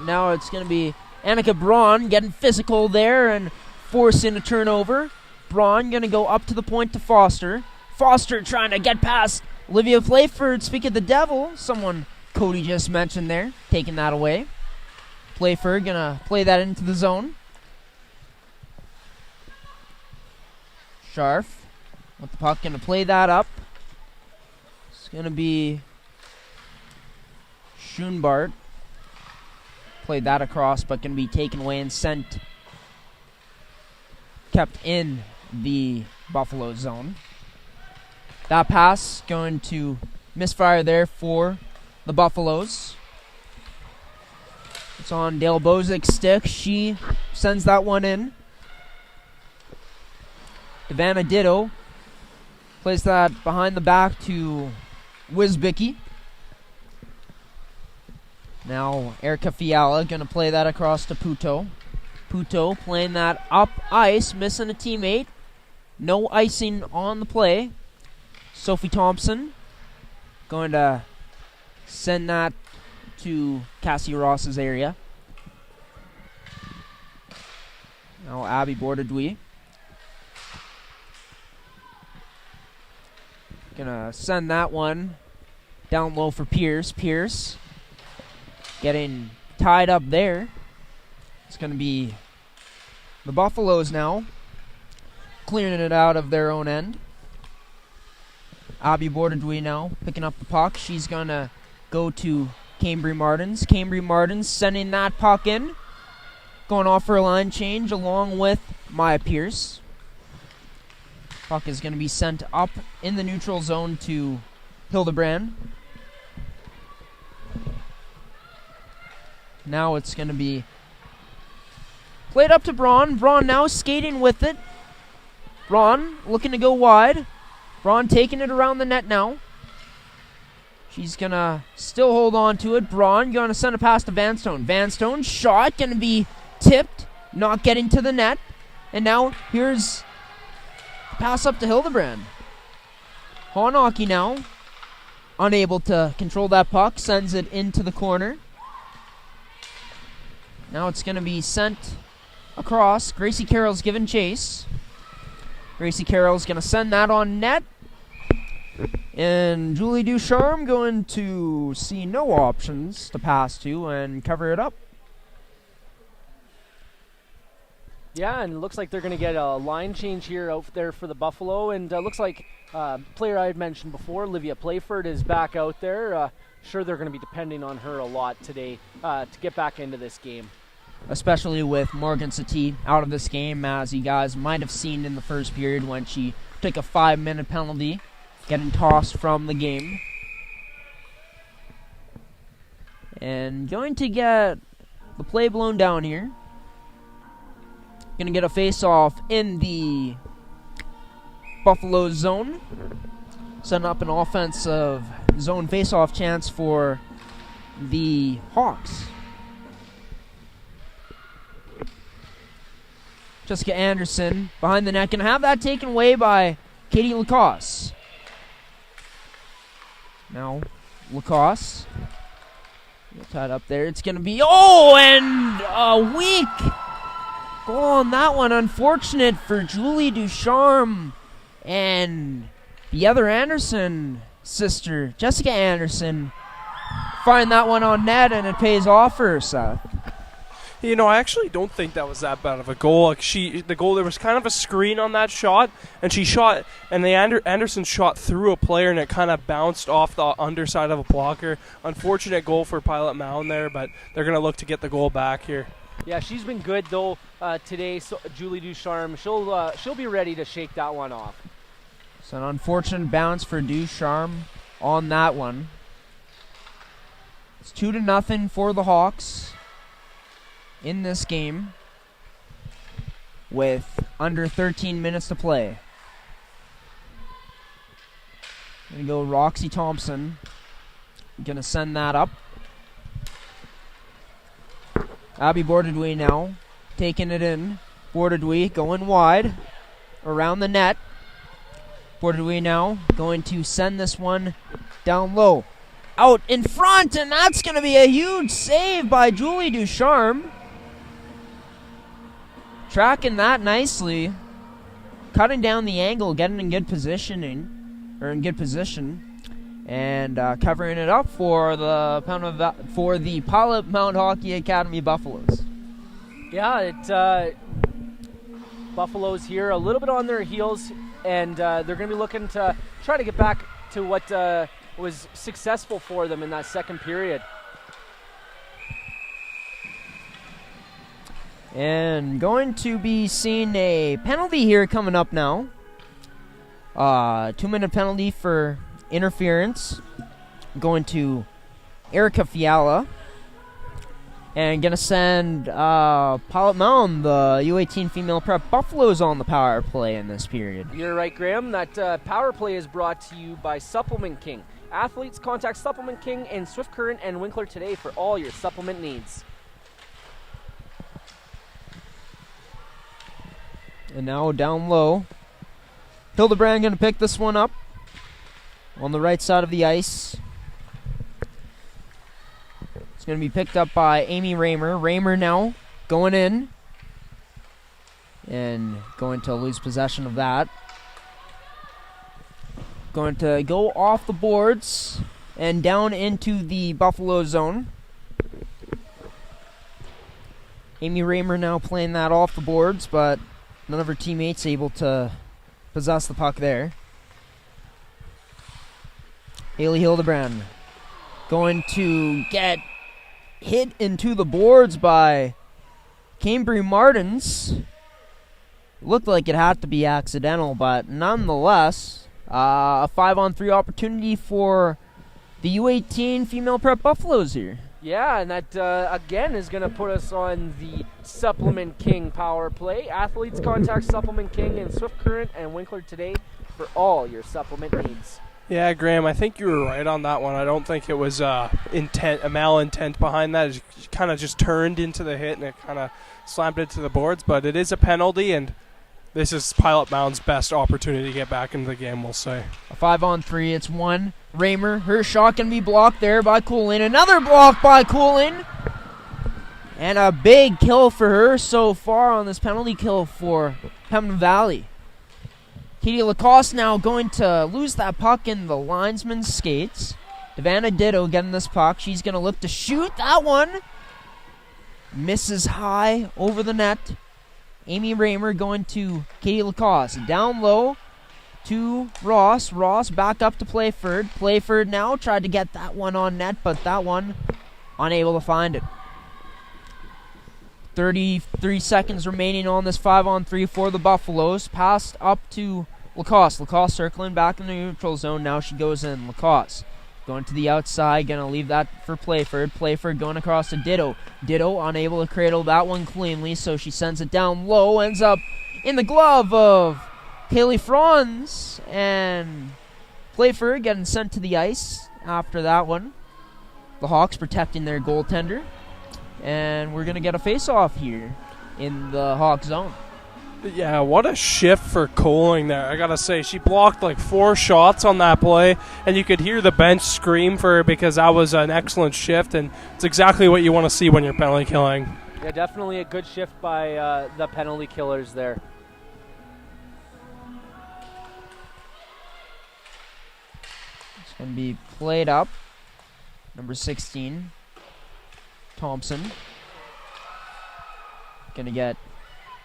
Now it's going to be Annika Braun getting physical there and forcing a turnover. Braun going to go up to the point to Foster. Foster trying to get past Olivia Playford. Speak of the devil, someone Cody just mentioned there, taking that away. Playford going to play that into the zone. Scharf with the puck, going to play that up. It's going to be Schoenbart. Played that across, but going to be taken away and sent, kept in the Buffalo zone. That pass going to misfire there for the Buffaloes. It's on Dale Bozik's stick. She sends that one in. Devana Ditto plays that behind the back to Wisbicki. Now Erica Fiala going to play that across to Puto. Puto playing that up ice, missing a teammate. No icing on the play. Sophie Thompson going to send that to Cassie Ross's area. Now Abby Bordadui gonna send that one down low for Pierce. Pierce getting tied up there. It's gonna be the Buffaloes now clearing it out of their own end. Abby Bordadui now picking up the puck. She's gonna go to Cambry Martins. Cambry Martins sending that puck in. Going off for a line change along with Maya Pierce. Puck is going to be sent up in the neutral zone to Hildebrand. Now it's going to be played up to Braun. Braun now skating with it. Braun looking to go wide. Braun taking it around the net now. She's going to still hold on to it. Braun going to send a pass to Vanstone. Vanstone shot going to be tipped, not getting to the net. And now here's the pass up to Hildebrand. Hanaki now unable to control that puck, sends it into the corner. Now it's going to be sent across. Gracie Carroll's giving chase. Gracie Carroll's going to send that on net. And Julie Ducharme going to see no options to pass to and cover it up. Yeah, and it looks like they're going to get a line change here out there for the Buffalo. And looks like player I had mentioned before, Livia Playford, is back out there. Sure, they're going to be depending on her a lot today to get back into this game. Especially with Morgan Satie out of this game, as you guys might have seen in the first period when she took a 5-minute penalty, getting tossed from the game. And going to get the play blown down here. Going to get a face-off in the Buffalo zone. Setting up an offensive zone face-off chance for the Hawks. Jessica Anderson behind the net. Going to have that taken away by Katie Lacoste. Now, Lacoste. Tied up there. It's going to be, and a weak goal on that one. Unfortunate for Julie Ducharme and the other Anderson sister, Jessica Anderson, find that one on net, and it pays off for her, Seth. You know, I actually don't think that was that bad of a goal. Like there was kind of a screen on that shot, and she shot, and Anderson shot through a player, and it kind of bounced off the underside of a blocker. Unfortunate goal for Pilot Mound there, but they're going to look to get the goal back here. Yeah, she's been good though today. So Julie Ducharme, she'll be ready to shake that one off. So an unfortunate bounce for Ducharme on that one. It's 2-0 for the Hawks in this game with under 13 minutes to play. Gonna go Roxy Thompson. Gonna send that up. Abby Bordedoui now taking it in. Bordedoui going wide around the net. Bordedoui now going to send this one down low. Out in front, and that's going to be a huge save by Julie Ducharme. Tracking that nicely. Cutting down the angle, getting in good position, and covering it up for the Pilot Mound Hockey Academy Buffaloes. Yeah, Buffaloes here a little bit on their heels, and they're going to be looking to try to get back to what was successful for them in that second period. And going to be seeing a penalty here coming up now. 2-minute penalty for interference. Going to Erica Fiala. And going to send Pilot Mound, the U18 Female Prep Buffaloes, on the power play in this period. You're right, Graham. That power play is brought to you by Supplement King. Athletes, contact Supplement King in Swift Current and Winkler today for all your supplement needs. And now down low. Hildebrand going to pick this one up on the right side of the ice. It's going to be picked up by Amy Raymer. Raymer now going in and going to lose possession of that. Going to go off the boards and down into the Buffalo zone. Amy Raymer now playing that off the boards, but none of her teammates able to possess the puck there. Haley Hildebrand going to get hit into the boards by Cambry Martins. Looked like it had to be accidental, but nonetheless, a 5-on-3 opportunity for the U18 Female Prep Buffaloes here. Yeah, and that, again, is going to put us on the Supplement King power play. Athletes, contact Supplement King in Swift Current and Winkler today for all your supplement needs. Yeah, Graham, I think you were right on that one. I don't think it was a malintent behind that. It kind of just turned into the hit, and it kind of slammed it to the boards. But it is a penalty, and this is Pilot Mound's best opportunity to get back into the game, we'll say. A 5-on-3, it's one. Raymer, her shot can be blocked there by Coolin. Another block by Coolin. And a big kill for her so far on this penalty kill for Pembina Valley. Katie Lacoste now going to lose that puck in the linesman's skates. Devana Ditto getting this puck. She's going to look to shoot that one. Misses high over the net. Amy Raymer going to Katie Lacoste. Down low to Ross. Ross back up to Playford. Playford now tried to get that one on net, but that one unable to find it. 33 seconds remaining on this 5-on-3 for the Buffaloes. Passed up to Lacoste. Lacoste circling back in the neutral zone. Now she goes in. Lacoste going to the outside. Going to leave that for Playford. Playford going across to Ditto. Ditto unable to cradle that one cleanly, so she sends it down low. Ends up in the glove of Haley Franz. And Playford getting sent to the ice after that one. The Hawks protecting their goaltender. And we're going to get a face-off here in the Hawk zone. Yeah, what a shift for Coling there. I got to say, she blocked like 4 shots on that play, and you could hear the bench scream for her because that was an excellent shift, and it's exactly what you want to see when you're penalty killing. Yeah, definitely a good shift by the penalty killers there. It's going to be played up. Number 16, Thompson. Going to get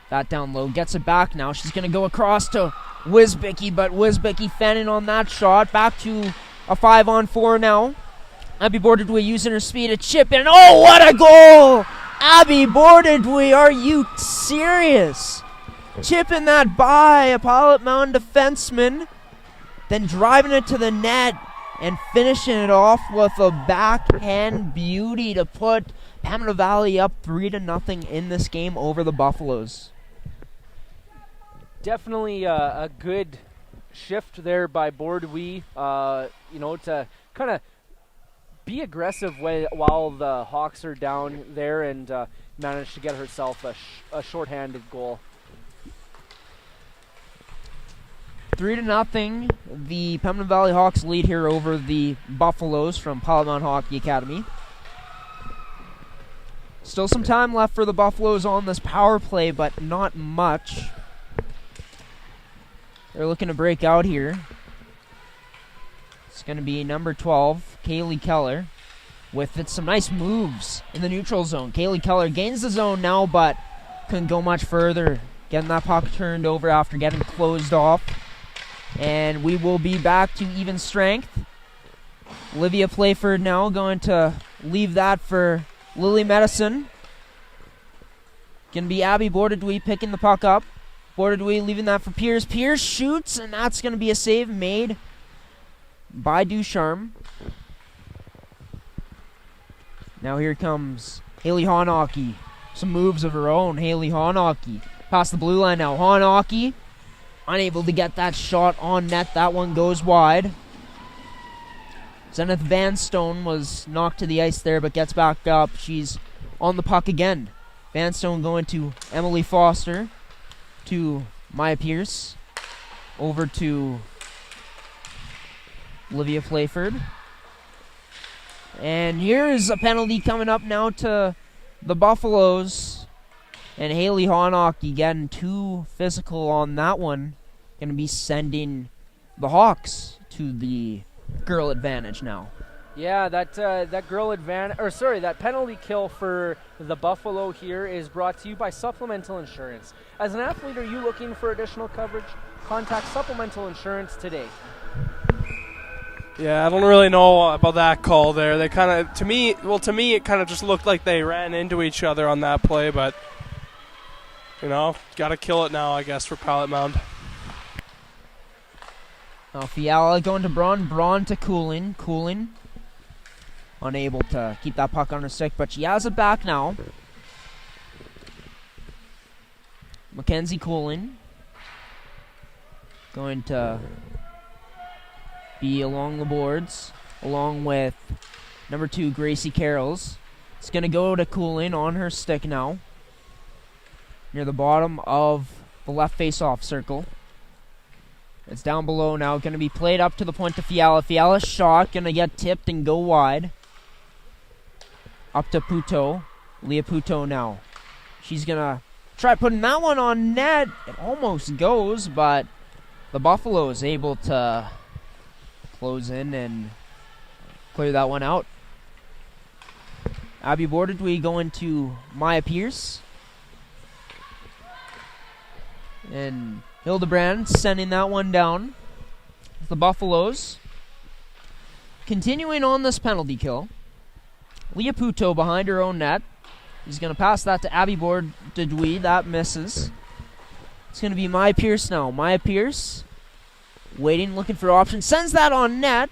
that down low. Gets it back now. She's going to go across to Wisbicki, but Wisbicki fending on that shot. Back to a 5-on-4 now. Abby Bordedwy using her speed to chip in. Oh, what a goal! Abby Bordedwy, are you serious? Chipping that by a Pilot Mound defenseman, then driving it to the net and finishing it off with a backhand beauty to put Pembina Valley up 3-0 in this game over the Buffaloes. Definitely a good shift there by Bordedwy, to kind of be aggressive while the Hawks are down there and managed to get herself a shorthanded goal. 3-0, the Pembina Valley Hawks lead here over the Buffaloes from Pilot Mound Hockey Academy. Still some time left for the Buffaloes on this power play, but not much. They're looking to break out here. It's going to be number 12, Kaylee Keller, with some nice moves in the neutral zone. Kaylee Keller gains the zone now, but couldn't go much further. Getting that puck turned over after getting closed off. And we will be back to even strength. Olivia Playford now going to leave that for Lily Medicine. Going to be Abby Bordedwy picking the puck up. Bordedwy leaving that for Pierce. Pierce shoots, and that's going to be a save made by Ducharme. Now here comes Haley Honocki. Some moves of her own. Haley Honocki past the blue line now. Honocki unable to get that shot on net. That one goes wide. Zenith Vanstone was knocked to the ice there, but gets back up. She's on the puck again. Vanstone going to Emily Foster, to Maya Pierce, over to Olivia Playford. And here's a penalty coming up now to the Buffaloes. And Haley Honocki getting too physical on that one. Going to be sending the Hawks to the girl advantage now. Yeah, that penalty kill for the Buffalo here is brought to you by Supplemental Insurance. As an athlete, are you looking for additional coverage? Contact Supplemental Insurance today. Yeah, I don't really know about that call there. They kind of, to me, it kind of just looked like they ran into each other on that play, but got to kill it now, I guess, for Pilot Mound. Now Fiala going to Braun to Cooling. Unable to keep that puck on her stick, but she has it back now. Mackenzie Cooling going to be along the boards, along with number 2, Gracie Carrolls. It's going to go to Cooling on her stick now, near the bottom of the left face-off circle. It's down below now, going to be played up to the point to Fiala. Fiala's shot, going to get tipped and go wide. Up to Puto. Leah Puto now. She's going to try putting that one on net. It almost goes, but the Buffalo is able to close in and clear that one out. Abby Bordedwy going to Maya Pierce. And Hildebrand sending that one down. The Buffaloes continuing on this penalty kill. Leah Puto behind her own net. He's going to pass that to Abby Bordedwy. That misses. It's going to be Maya Pierce now. Maya Pierce waiting, looking for options. Sends that on net.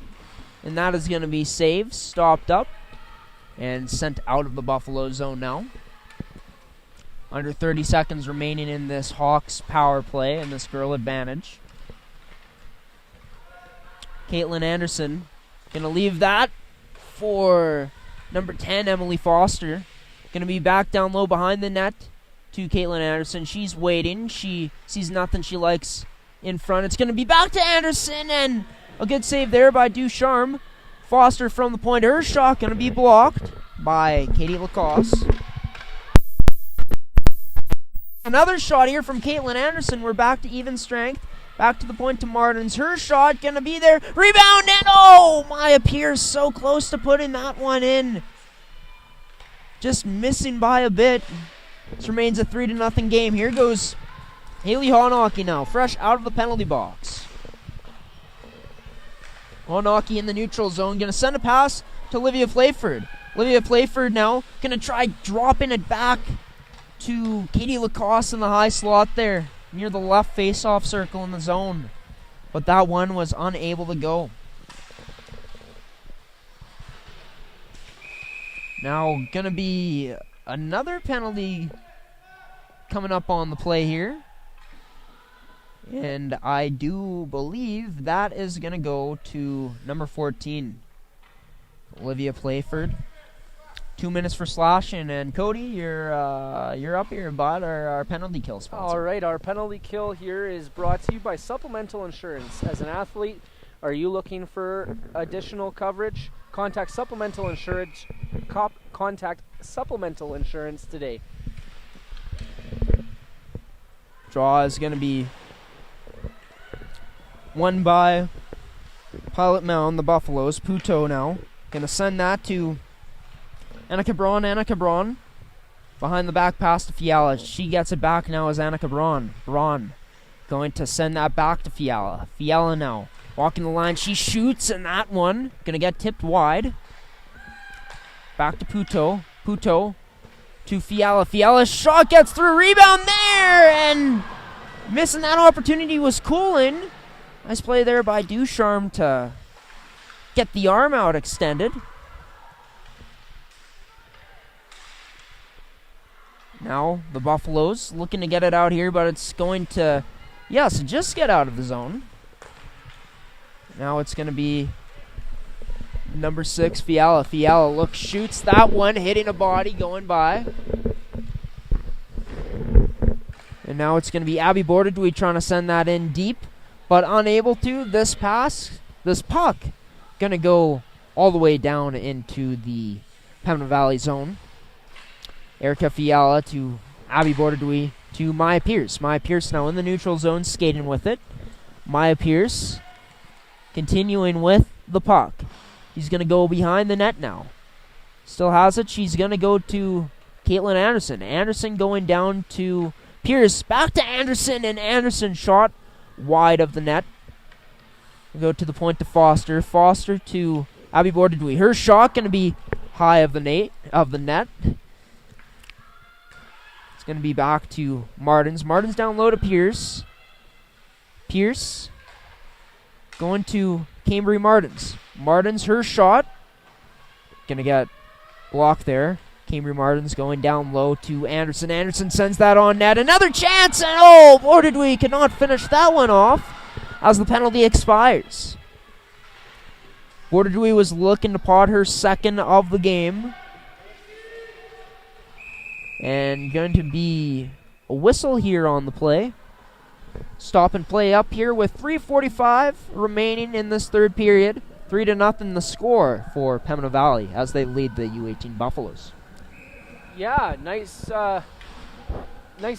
And that is going to be saved, stopped up, and sent out of the Buffalo zone now. Under 30 seconds remaining in this Hawks power play and this girl advantage. Caitlin Anderson going to leave that for number 10, Emily Foster. Going to be back down low behind the net to Caitlin Anderson. She's waiting. She sees nothing she likes in front. It's going to be back to Anderson, and a good save there by Ducharme. Foster from the point. Her shot going to be blocked by Katie Lacoste. Another shot here from Caitlin Anderson. We're back to even strength. Back to the point to Martins. Her shot going to be there. Rebound, and oh! Maya Pierce so close to putting that one in. Just missing by a bit. This remains a 3-0 game. Here goes Haley Honaki now, fresh out of the penalty box. Honaki in the neutral zone. Going to send a pass to Olivia Playford. Olivia Playford now going to try dropping it back to Katie Lacoste in the high slot there, near the left face-off circle in the zone. But that one was unable to go. Now, gonna be another penalty coming up on the play here. And I do believe that is gonna go to number 14, Olivia Playford. 2 minutes for slashing, and Cody, you're up here about our penalty kill sponsor. All right, our penalty kill here is brought to you by Supplemental Insurance. As an athlete, are you looking for additional coverage? Contact Supplemental Insurance. Contact Supplemental Insurance today. Draw is going to be won by Pilot Mound, the Buffaloes. Puto now going to send that to Annika Braun. Annika Braun behind the back pass to Fiala. She gets it back now as Annika Braun. Braun going to send that back to Fiala. Fiala now walking the line. She shoots, and that one going to get tipped wide. Back to Puto. Puto to Fiala. Fiala's shot gets through. Rebound there, and missing that opportunity was Coolin. Nice play there by Ducharme to get the arm out extended. Now the Buffaloes looking to get it out here, but it's going to, yes, just get out of the zone. Now it's going to be number 6, Fiala. Fiala shoots that one, hitting a body, going by. And now it's going to be Abby Bordadui trying to send that in deep, but unable to. This puck, going to go all the way down into the Pembina Valley zone. Erica Fiala to Abby Bordadui to Maya Pierce. Maya Pierce now in the neutral zone, skating with it. Maya Pierce continuing with the puck. She's going to go behind the net now. Still has it. She's going to go to Caitlin Anderson. Anderson going down to Pierce. Back to Anderson, and Anderson shot wide of the net. We'll go to the point to Foster. Foster to Abby Bordadui. Her shot going to be high of the net. Going to be back to Martins. Martins down low to Pierce. Pierce going to Cambry Martins. Martins, her shot. Going to get blocked there. Cambry Martins going down low to Anderson. Anderson sends that on net. Another chance, and oh, Bordadui could not finish that one off as the penalty expires. Bordadui was looking to pot her second of the game. And going to be a whistle here on the play. Stop and play up here with 3:45 remaining in this third period. 3-0 the score for Pembina Valley as they lead the U18 Buffaloes. Yeah, nice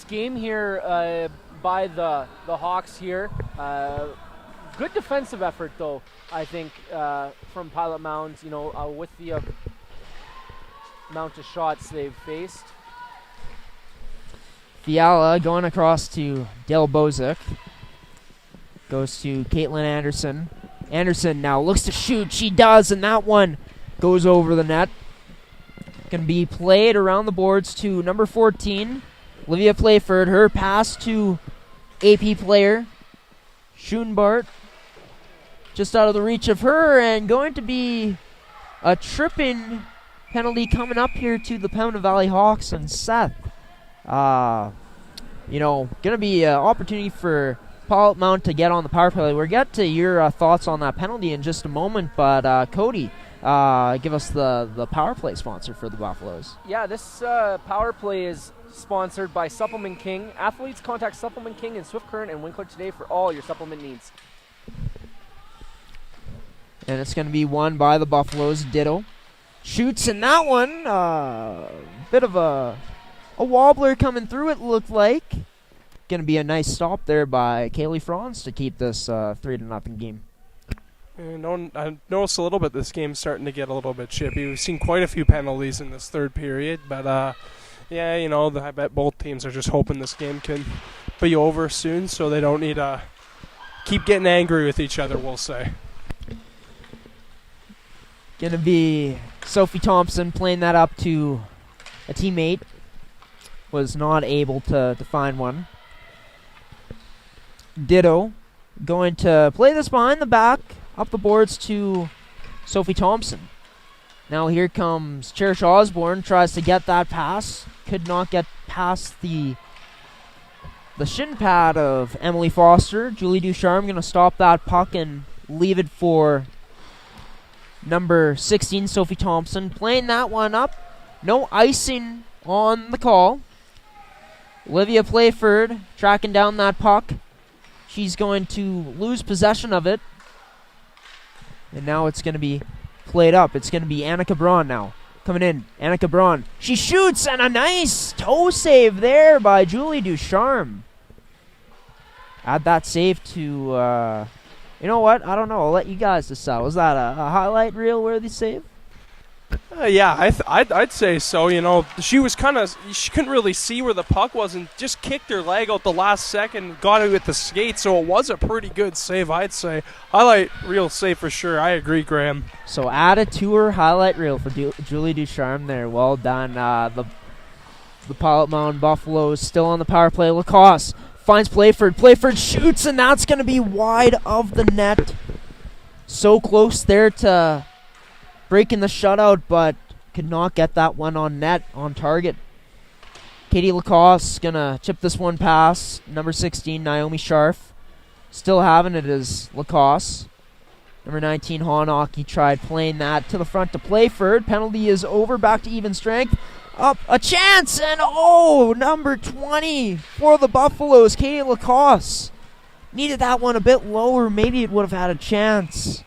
game here by the Hawks here. Good defensive effort though, I think, from Pilot Mound. With the amount of shots they've faced. Fiala going across to Del Bozic. Goes to Caitlin Anderson. Anderson now looks to shoot. She does, and that one goes over the net. Going to be played around the boards to number 14, Olivia Playford. Her pass to AP player Schoenbart. Just out of the reach of her, and going to be a tripping penalty coming up here to the Pembina Valley Hawks and Seth. Going to be an opportunity for Pilot Mound to get on the power play. We'll get to your thoughts on that penalty in just a moment, but Cody, give us the power play sponsor for the Buffaloes. Yeah, this power play is sponsored by Supplement King. Athletes, contact Supplement King in Swift Current and Winkler today for all your supplement needs. And it's going to be won by the Buffaloes. Ditto shoots in that one. Bit of a wobbler coming through, it looked like. Going to be a nice stop there by Kaylee Franz to keep this 3-0 game. I noticed a little bit this game's starting to get a little bit chippy. We've seen quite a few penalties in this third period, but yeah, I bet both teams are just hoping this game can be over soon so they don't need to keep getting angry with each other, we'll say. Going to be Sophie Thompson playing that up to a teammate. Was not able to find one. Ditto going to play this behind the back, up the boards to Sophie Thompson. Now here comes Cherish Osborne, tries to get that pass. Could not get past the shin pad of Emily Foster. Julie Ducharme going to stop that puck and leave it for number 16, Sophie Thompson. Playing that one up. No icing on the call. Olivia Playford tracking down that puck. She's going to lose possession of it. And now it's going to be played up. It's going to be Annika Braun now. Coming in. Annika Braun. She shoots, and a nice toe save there by Julie Ducharme. Add that save to, you know what? I don't know. I'll let you guys decide. Was that a highlight reel worthy save? Yeah, I'd say so. She was she couldn't really see where the puck was and just kicked her leg out the last second, got it with the skate, so it was a pretty good save, I'd say. Highlight reel save for sure. I agree, Graham. So add it to her highlight reel for Julie Ducharme there. Well done. The Pilot Mound Buffaloes still on the power play. Lacoste finds Playford. Playford shoots, and that's going to be wide of the net. So close there to breaking the shutout, but could not get that one on net, on target. Katie Lacoste gonna chip this one past number 16, Naomi Scharf. Still having it as Lacoste. Number 19, Honaki tried playing that to the front to Playford. Penalty is over, back to even strength. Up, a chance, and number 20 for the Buffaloes, Katie Lacoste. Needed that one a bit lower, maybe it would have had a chance.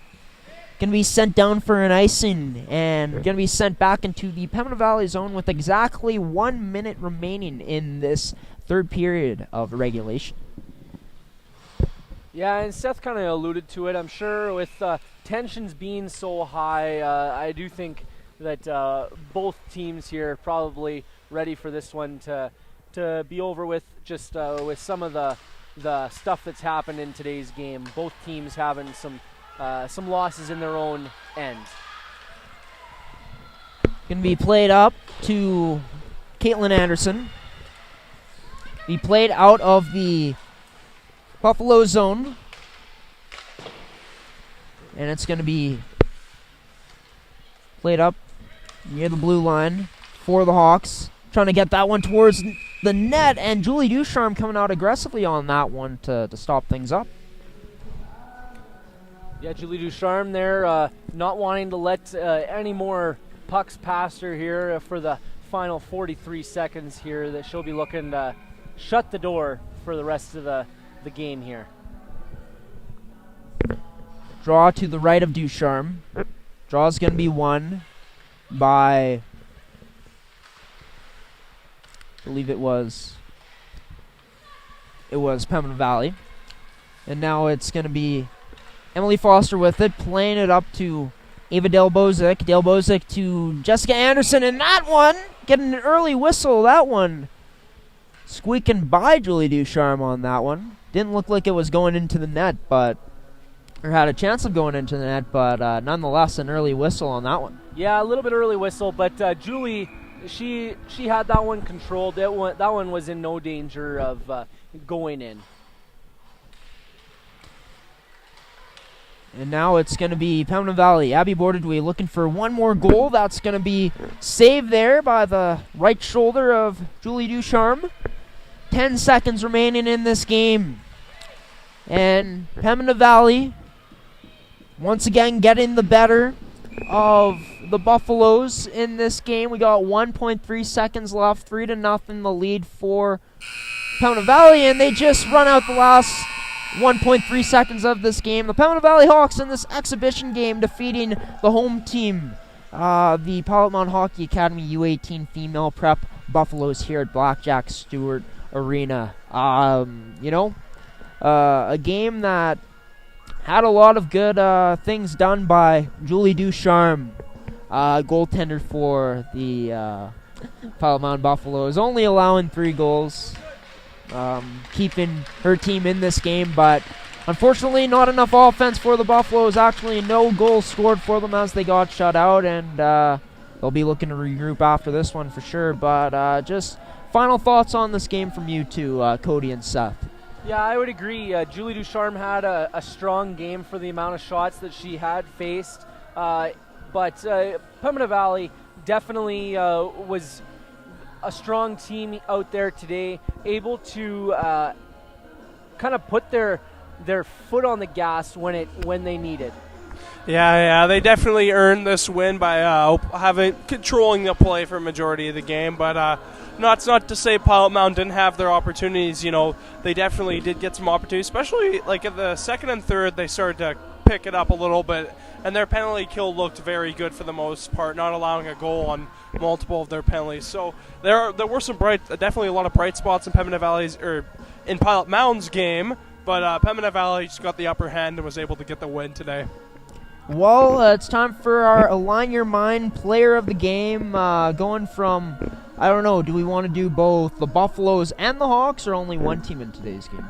Going to be sent down for an icing and going to be sent back into the Pembina Valley zone with exactly 1 minute remaining in this third period of regulation. Yeah, and Seth kind of alluded to it. I'm sure with tensions being so high, I do think that both teams here are probably ready for this one to be over with, just with some of the stuff that's happened in today's game. Both teams having some losses in their own end. Going to be played up to Caitlin Anderson. Be played out of the Buffalo zone. And it's going to be played up near the blue line for the Hawks. Trying to get that one towards the net, and Julie Ducharme coming out aggressively on that one to stop things up. Yeah, Julie Ducharme there, not wanting to let any more pucks past her here for the final 43 seconds here, that she'll be looking to shut the door for the rest of the game here. Draw to the right of Ducharme. Draw is going to be won by, I believe it was Pembina Valley. And now it's going to be Emily Foster with it, playing it up to Ava Delbozic. Delbozic to Jessica Anderson, and that one, getting an early whistle. That one squeaking by Julie Ducharme on that one. Didn't look like it was going into the net, or had a chance of going into the net, but nonetheless, an early whistle on that one. Yeah, a little bit early whistle, but Julie, she had that one controlled. That one was in no danger of going in. And now it's going to be Pembina Valley. Abby Bordedwee looking for one more goal. That's going to be saved there by the right shoulder of Julie Ducharme. 10 seconds remaining in this game. And Pembina Valley once again getting the better of the Buffaloes in this game. We got 1.3 seconds left, 3-0 the lead for Pembina Valley, and they just run out the last 1.3 seconds of this game. The Pembina Valley Hawks in this exhibition game defeating the home team, the Pilot Mound Hockey Academy U18 female prep Buffaloes here at Blackjack Stewart Arena. A game that had a lot of good things done by Julie Ducharme, goaltender for the Pilot Mound Buffaloes, only allowing 3 goals, keeping her team in this game, but unfortunately not enough offense for the Buffaloes. Actually, no goals scored for them as they got shut out, and they'll be looking to regroup after this one for sure. But just final thoughts on this game from you two, Cody and Seth. Yeah, I would agree. Julie Ducharme had a strong game for the amount of shots that she had faced. But Pembina Valley definitely was a strong team out there today, able to kind of put their foot on the gas when they needed. Yeah, they definitely earned this win by controlling the play for a majority of the game. But not to say Pilot Mound didn't have their opportunities. They definitely did get some opportunities, especially like at the second and third. They started to pick it up a little bit, and their penalty kill looked very good for the most part, not allowing a goal on multiple of their penalties. So there were some definitely a lot of bright spots in in Pilot Mound's game. But Pembina Valley just got the upper hand and was able to get the win today. Well, it's time for our Align Your Mind player of the game. Going from, I don't know, do we want to do both the Buffaloes and the Hawks, or only one team in today's game?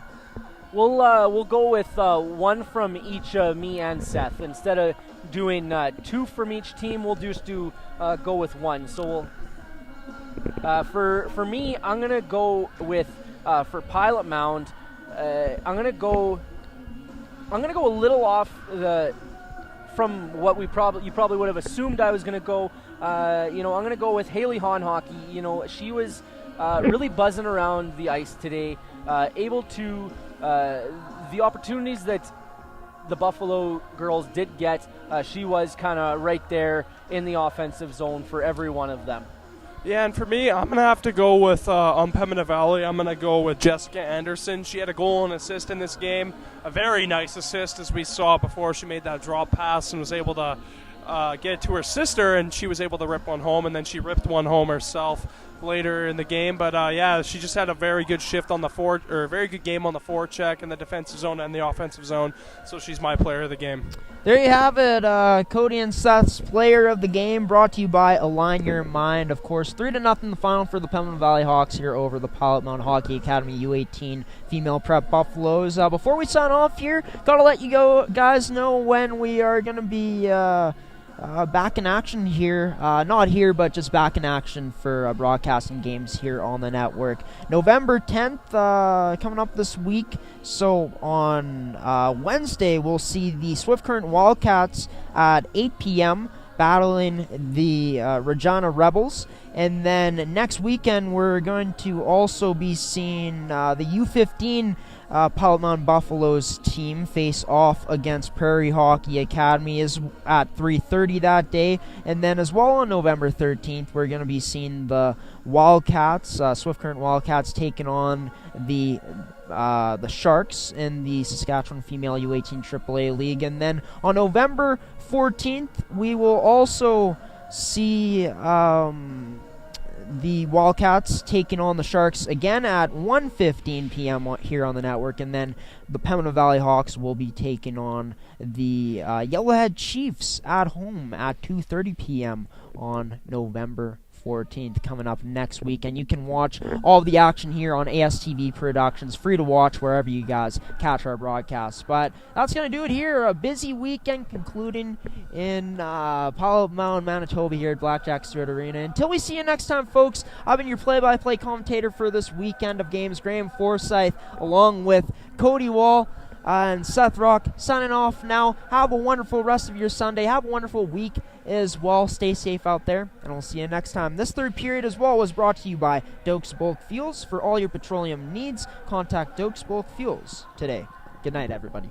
We'll go with one from each me and Seth. Instead of doing 2 from each team, we'll just go with one. So for me, I'm gonna go with for Pilot Mound. I'm gonna go a little off from what you probably would have assumed I was gonna go. I'm gonna go with Haley Honhockey. She was really buzzing around the ice today, able to the opportunities that the Buffalo girls did get. She was kind of right there in the offensive zone for every one of them. Yeah, and for me, I'm going to have to go with, on Pembina Valley, I'm going to go with Jessica Anderson. She had a goal and assist in this game, a very nice assist, as we saw before she made that drop pass and was able to get it to her sister, and she was able to rip one home, and then she ripped one home herself later in the game. But she just had a very good shift on the very good game on the forecheck in the defensive zone and the offensive zone, so she's my player of the game. There you have it, Cody and Seth's player of the game, brought to you by Align Your Mind. Of course, 3-0 the final for the Pembina Valley Hawks here over the Pilot Mound Hockey Academy U18 female prep Buffaloes. Before we sign off here, gotta let you guys know when we are gonna be back in action here. Not here, but just back in action for broadcasting games here on the network. November 10th, coming up this week. So on Wednesday, we'll see the Swift Current Wildcats at 8 p.m. battling the Regina Rebels. And then next weekend, we're going to also be seeing the U15 Pilot Mound Buffaloes team face off against Prairie Hockey Academy is at 3:30 that day. And then as well on November 13th, we're going to be seeing the Wildcats, Swift Current Wildcats, taking on the Sharks in the Saskatchewan Female U18 AAA League. And then on November 14th, we will also see the Wildcats taking on the Sharks again at 1:15 p.m. here on the network, and then the Pembina Valley Hawks will be taking on the Yellowhead Chiefs at home at 2:30 p.m. on November 14th, coming up next week. And you can watch all of the action here on ASTV Productions, free to watch wherever you guys catch our broadcasts. But that's going to do it here. A busy weekend concluding in Pilot Mound, Manitoba here at Blackjack Stewart Arena. Until we see you next time, folks, I've been your play-by-play commentator for this weekend of games, Graham Forsyth, along with Cody Wall and Seth Rock, signing off now. Have a wonderful rest of your Sunday. Have a wonderful week as well. Stay safe out there, and we'll see you next time. This third period as well was brought to you by Dokes Bulk Fuels. For all your petroleum needs, contact Dokes Bulk Fuels today. Good night, everybody.